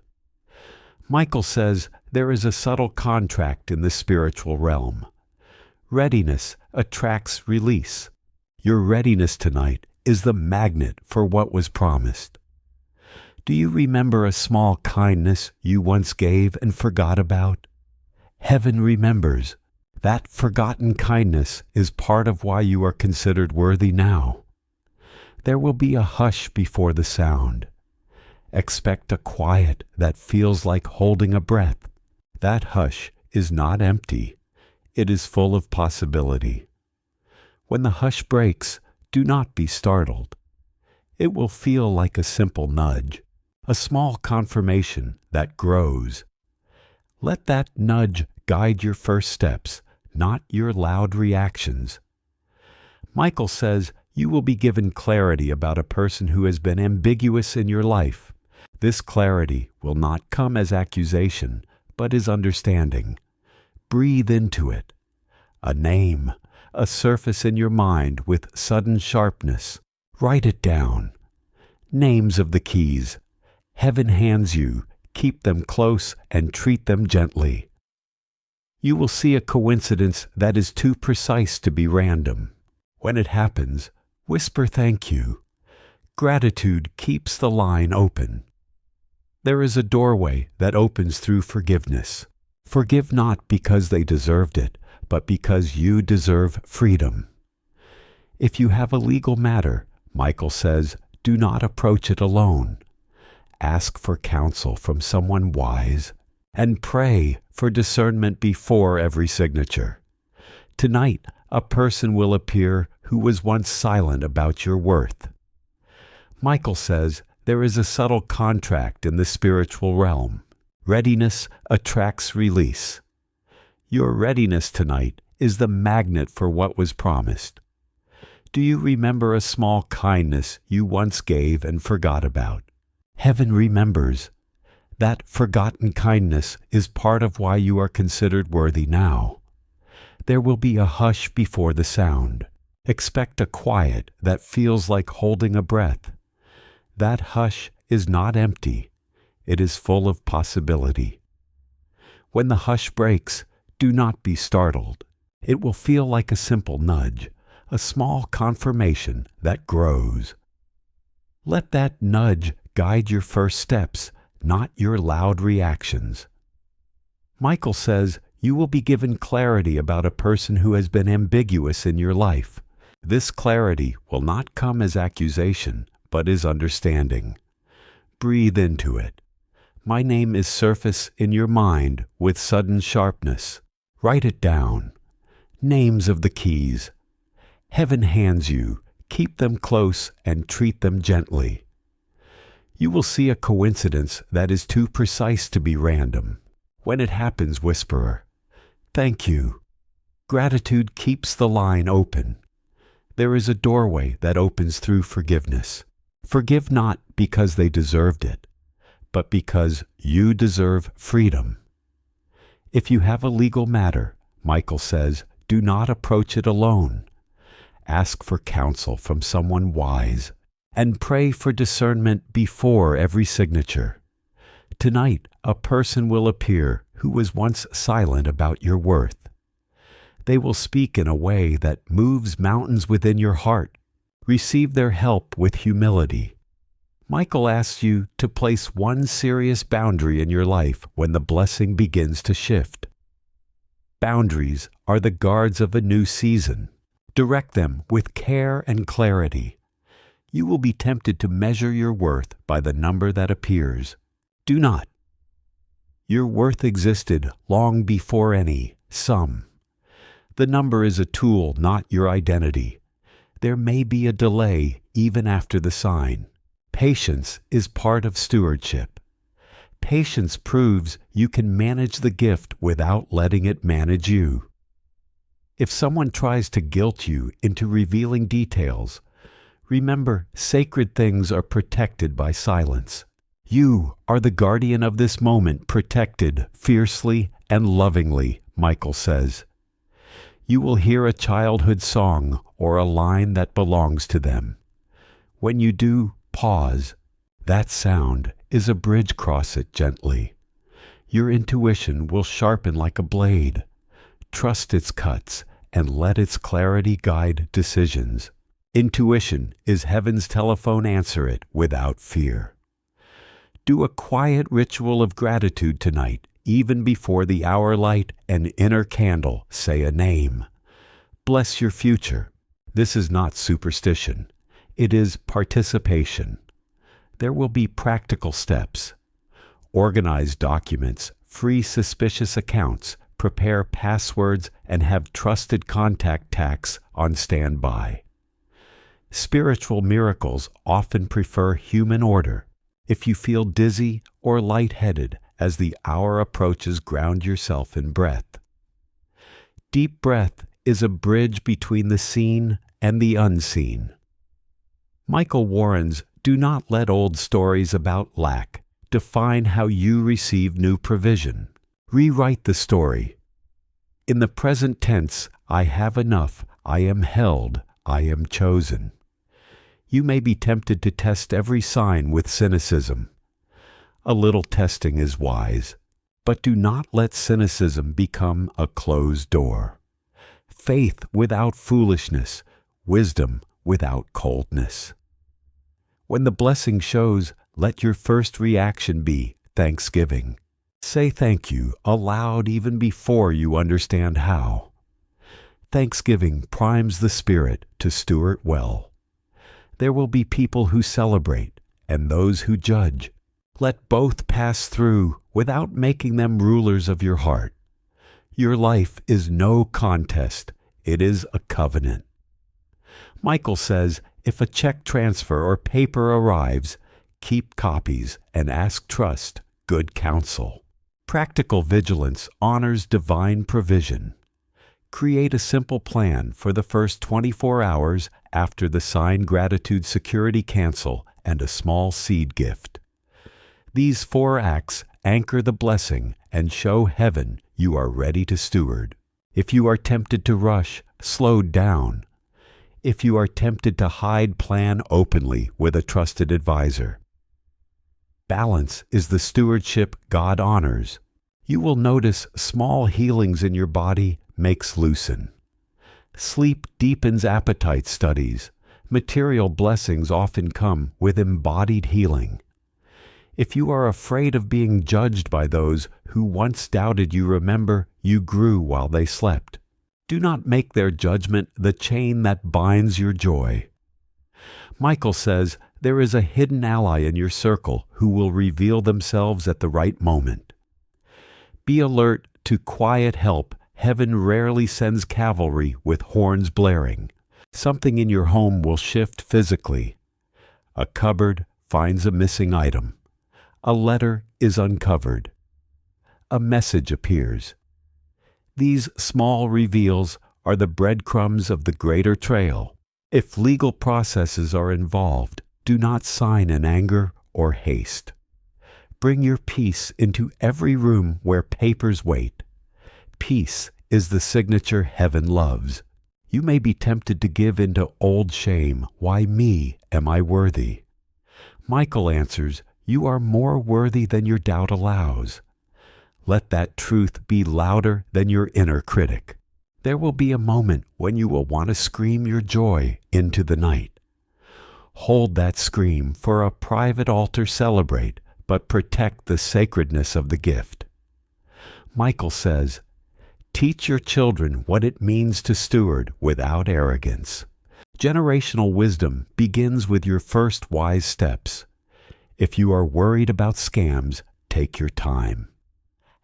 Michael says there is a subtle contract in the spiritual realm. Readiness attracts release. Your readiness tonight is the magnet for what was promised. Do you remember a small kindness you once gave and forgot about? Heaven remembers. That forgotten kindness is part of why you are considered worthy now. There will be a hush before the sound. Expect a quiet that feels like holding a breath. That hush is not empty. It is full of possibility. When the hush breaks, do not be startled. It will feel like a simple nudge, a small confirmation that grows. Let that nudge guide your first steps, not your loud reactions. Michael says you will be given clarity about a person who has been ambiguous in your life. This clarity will not come as accusation, but as understanding. Breathe into it. A name, a surface in your mind with sudden sharpness. Write it down. Names of the keys. Heaven hands you. Keep them close and treat them gently. You will see a coincidence that is too precise to be random. When it happens, whisper thank you. Gratitude keeps the line open. There is a doorway that opens through forgiveness. Forgive not because they deserved it, but because you deserve freedom. If you have a legal matter, Michael says, do not approach it alone. Ask for counsel from someone wise, and pray for discernment before every signature. Tonight, a person will appear who was once silent about your worth. Michael says there is a subtle contract in the spiritual realm. Readiness attracts release. Your readiness tonight is the magnet for what was promised. Do you remember a small kindness you once gave and forgot about? Heaven remembers. That forgotten kindness is part of why you are considered worthy now. There will be a hush before the sound. Expect a quiet that feels like holding a breath. That hush is not empty. It is full of possibility. When the hush breaks, do not be startled. It will feel like a simple nudge, a small confirmation that grows. Let that nudge guide your first steps, not your loud reactions. Michael says you will be given clarity about a person who has been ambiguous in your life. This clarity will not come as accusation, but as understanding. Breathe into it. My name is surface in your mind with sudden sharpness. Write it down. Names of the keys. Heaven hands you. Keep them close and treat them gently. You will see a coincidence that is too precise to be random. When it happens, whisperer, thank you. Gratitude keeps the line open. There is a doorway that opens through forgiveness. Forgive not because they deserved it, but because you deserve freedom. If you have a legal matter, Michael says, do not approach it alone. Ask for counsel from someone wise, and pray for discernment before every signature. Tonight, a person will appear who was once silent about your worth. They will speak in a way that moves mountains within your heart. Receive their help with humility. Michael asks you to place one serious boundary in your life when the blessing begins to shift. Boundaries are the guards of a new season. Direct them with care and clarity. You will be tempted to measure your worth by the number that appears. Do not. Your worth existed long before any, some. The number is a tool, not your identity. There may be a delay even after the sign. Patience is part of stewardship. Patience proves you can manage the gift without letting it manage you. If someone tries to guilt you into revealing details, remember sacred things are protected by silence. You are the guardian of this moment, protected fiercely and lovingly, Michael says. You will hear a childhood song or a line that belongs to them. When you do, pause. That sound is a bridge. Cross it gently. Your intuition will sharpen like a blade. Trust its cuts and let its clarity guide decisions. Intuition is heaven's telephone. Answer it without fear. Do a quiet ritual of gratitude tonight. Even before the hour light and inner candle, say a name. Bless your future. This is not superstition. It is participation. There will be practical steps. Organize documents, free suspicious accounts, prepare passwords, and have trusted contacts on standby. Spiritual miracles often prefer human order. If you feel dizzy or lightheaded as the hour approaches, ground yourself in breath. Deep breath is a bridge between the seen and the unseen. Michael warns, do not let old stories about lack define how you receive new provision. Rewrite the story. In the present tense, I have enough, I am held, I am chosen. You may be tempted to test every sign with cynicism. A little testing is wise, but do not let cynicism become a closed door. Faith without foolishness, wisdom without coldness. When the blessing shows, let your first reaction be thanksgiving. Say thank you aloud even before you understand how. Thanksgiving primes the spirit to steward well. There will be people who celebrate and those who judge. Let both pass through without making them rulers of your heart. Your life is no contest, it is a covenant. Michael says, if a check transfer or paper arrives, keep copies and ask trust, good counsel. Practical vigilance honors divine provision. Create a simple plan for the first 24 hours after the sign gratitude security cancel and a small seed gift. These 4 acts anchor the blessing and show heaven you are ready to steward. If you are tempted to rush, slow down. If you are tempted to hide, plan openly with a trusted advisor. Balance is the stewardship God honors. You will notice small healings in your body makes loosen. Sleep deepens appetite. Studies. Material blessings often come with embodied healing. If you are afraid of being judged by those who once doubted you, remember you grew while they slept. Do not make their judgment the chain that binds your joy. Michael says there is a hidden ally in your circle who will reveal themselves at the right moment. Be alert to quiet help. Heaven rarely sends cavalry with horns blaring. Something in your home will shift physically. A cupboard finds a missing item. A letter is uncovered. A message appears. These small reveals are the breadcrumbs of the greater trail. If legal processes are involved, do not sign in anger or haste. Bring your peace into every room where papers wait. Peace is the signature heaven loves. You may be tempted to give into old shame. Why me? Am I worthy? Michael answers, you are more worthy than your doubt allows. Let that truth be louder than your inner critic. There will be a moment when you will want to scream your joy into the night. Hold that scream for a private altar. Celebrate, but protect the sacredness of the gift. Michael says, teach your children what it means to steward without arrogance. Generational wisdom begins with your first wise steps. If you are worried about scams, take your time.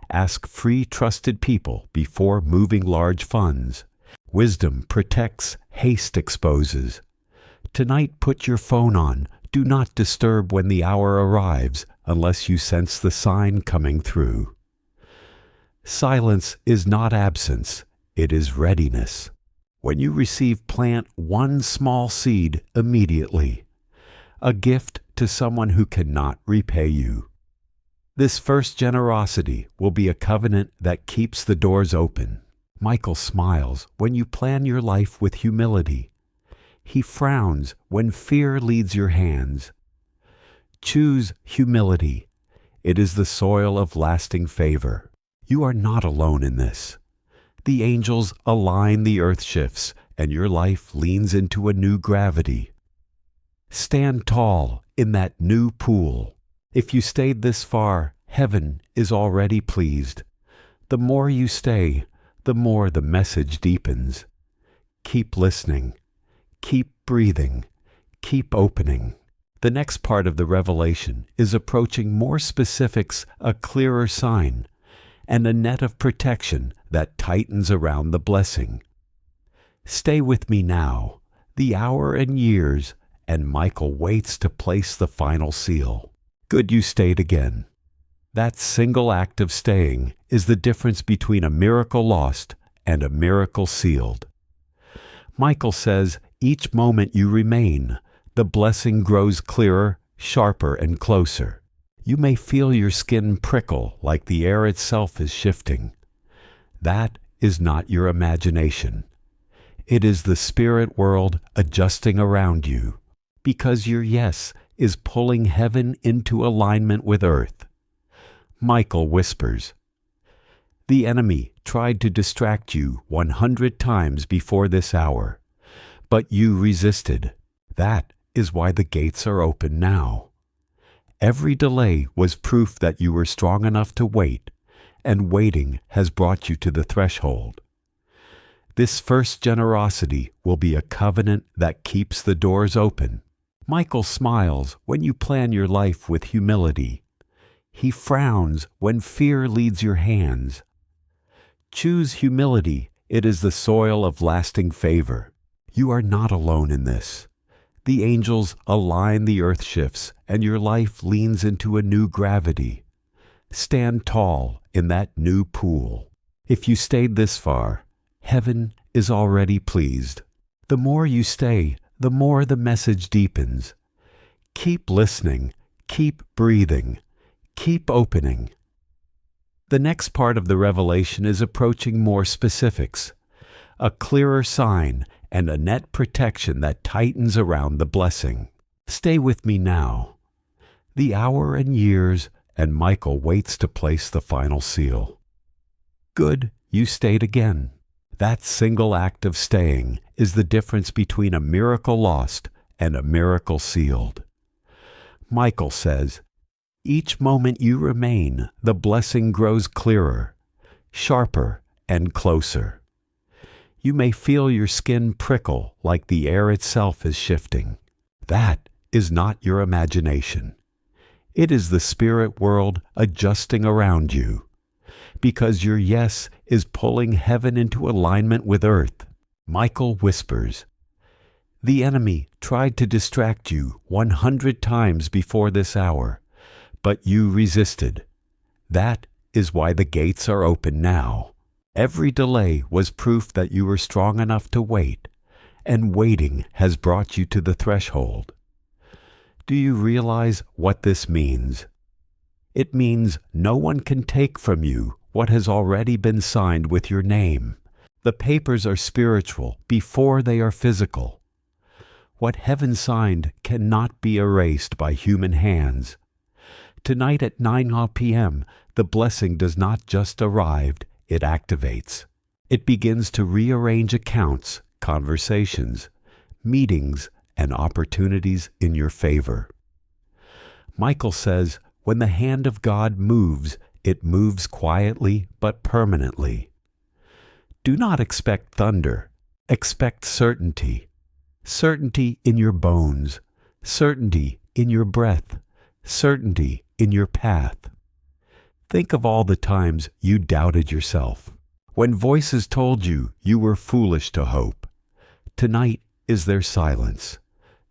Ask free, trusted people before moving large funds. Wisdom protects, haste exposes. Tonight put your phone on. Do not disturb when the hour arrives unless you sense the sign coming through. Silence is not absence, it is readiness. When you receive, plant one small seed immediately, a gift to someone who cannot repay you. This first generosity will be a covenant that keeps the doors open. Michael smiles when you plan your life with humility. He frowns when fear leads your hands. Choose humility. It is the soil of lasting favor. You are not alone in this. The angels align the earth shifts, and your life leans into a new gravity. Stand tall in that new pool. If you stayed this far, heaven is already pleased. The more you stay, the more the message deepens. Keep listening. Keep breathing. Keep opening. The next part of the revelation is approaching more specifics, a clearer sign, and a net of protection that tightens around the blessing. Stay with me now. The hour and years, and Michael waits to place the final seal. Good you stayed again. That single act of staying is the difference between a miracle lost and a miracle sealed. Michael says, each moment you remain, the blessing grows clearer, sharper, and closer. You may feel your skin prickle like the air itself is shifting. That is not your imagination. It is the spirit world adjusting around you, because your yes is pulling heaven into alignment with earth. Michael whispers, "The enemy tried to distract you 100 times before this hour, but you resisted. That is why the gates are open now. Every delay was proof that you were strong enough to wait, and waiting has brought you to the threshold. This first generosity will be a covenant that keeps the doors open." Michael smiles when you plan your life with humility. He frowns when fear leads your hands. Choose humility. It is the soil of lasting favor. You are not alone in this. The angels align the earth shifts, and your life leans into a new gravity. Stand tall in that new pool. If you stayed this far, heaven is already pleased. The more you stay, the more the message deepens. Keep listening, keep breathing, keep opening. The next part of the revelation is approaching more specifics, a clearer sign and a net protection that tightens around the blessing. Stay with me now. The hour and years, and Michael waits to place the final seal. Good, you stayed again. That single act of staying is the difference between a miracle lost and a miracle sealed. Michael says, each moment you remain, the blessing grows clearer, sharper, and closer. You may feel your skin prickle like the air itself is shifting. That is not your imagination. It is the spirit world adjusting around you, because your yes is pulling heaven into alignment with earth. Michael whispers, "The enemy tried to distract you 100 times before this hour, but you resisted. That is why the gates are open now. Every delay was proof that you were strong enough to wait, and waiting has brought you to the threshold." Do you realize what this means? It means no one can take from you what has already been signed with your name. The papers are spiritual before they are physical. What heaven signed cannot be erased by human hands. Tonight at 9 p.m., the blessing does not just arrive, it activates. It begins to rearrange accounts, conversations, meetings, and opportunities in your favor. Michael says, when the hand of God moves, it moves quietly but permanently. Do not expect thunder. Expect certainty. Certainty in your bones. Certainty in your breath. Certainty in your path. Think of all the times you doubted yourself. When voices told you you were foolish to hope, tonight is their silence.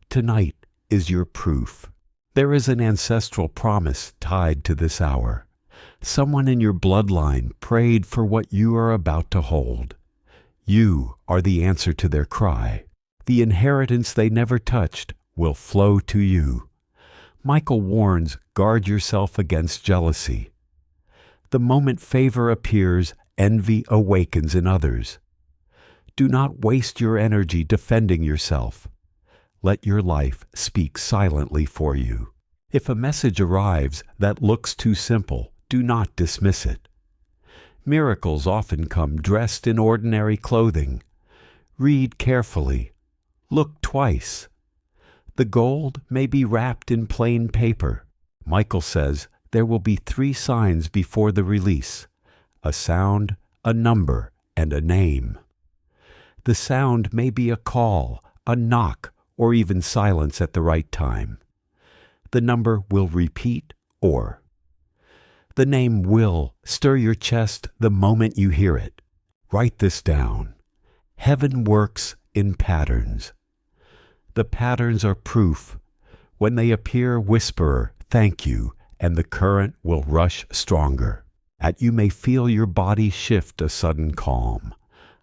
Tonight is your proof. There is an ancestral promise tied to this hour. Someone in your bloodline prayed for what you are about to hold. You are the answer to their cry. The inheritance they never touched will flow to you. Michael warns, guard yourself against jealousy. The moment favor appears, envy awakens in others. Do not waste your energy defending yourself. Let your life speak silently for you. If a message arrives that looks too simple, do not dismiss it. Miracles often come dressed in ordinary clothing. Read carefully. Look twice. The gold may be wrapped in plain paper. Michael says there will be 3 signs before the release: a sound, a number, and a name. The sound may be a call, a knock, or even silence at the right time. The number will repeat or. The name will stir your chest the moment you hear it. Write this down. Heaven works in patterns. The patterns are proof. When they appear, whisper, "Thank you," and the current will rush stronger. At you may feel your body shift a sudden calm,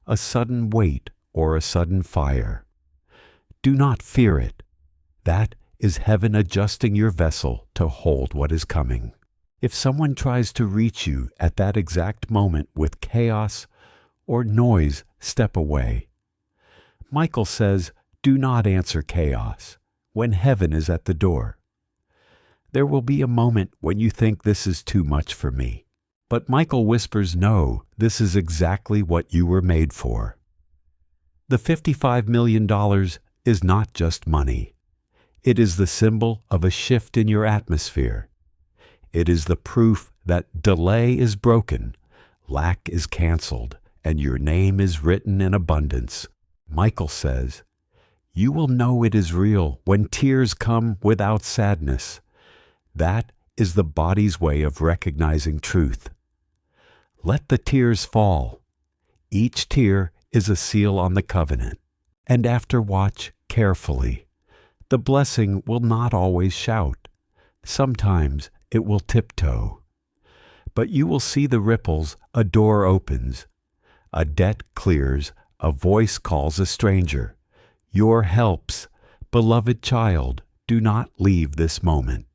a sudden weight, or a sudden fire. Do not fear it. That is heaven adjusting your vessel to hold what is coming. If someone tries to reach you at that exact moment with chaos or noise, step away. Michael says, do not answer chaos when heaven is at the door. There will be a moment when you think this is too much for me. But Michael whispers, no, this is exactly what you were made for. The $55 million is not just money. It is the symbol of a shift in your atmosphere. It is the proof that delay is broken, lack is canceled, and your name is written in abundance. Michael says, you will know it is real when tears come without sadness. That is the body's way of recognizing truth. Let the tears fall. Each tear is a seal on the covenant. And after watch carefully. The blessing will not always shout. Sometimes it will tiptoe. But you will see the ripples, a door opens. A debt clears, a voice calls a stranger. Your helps, beloved child, do not leave this moment.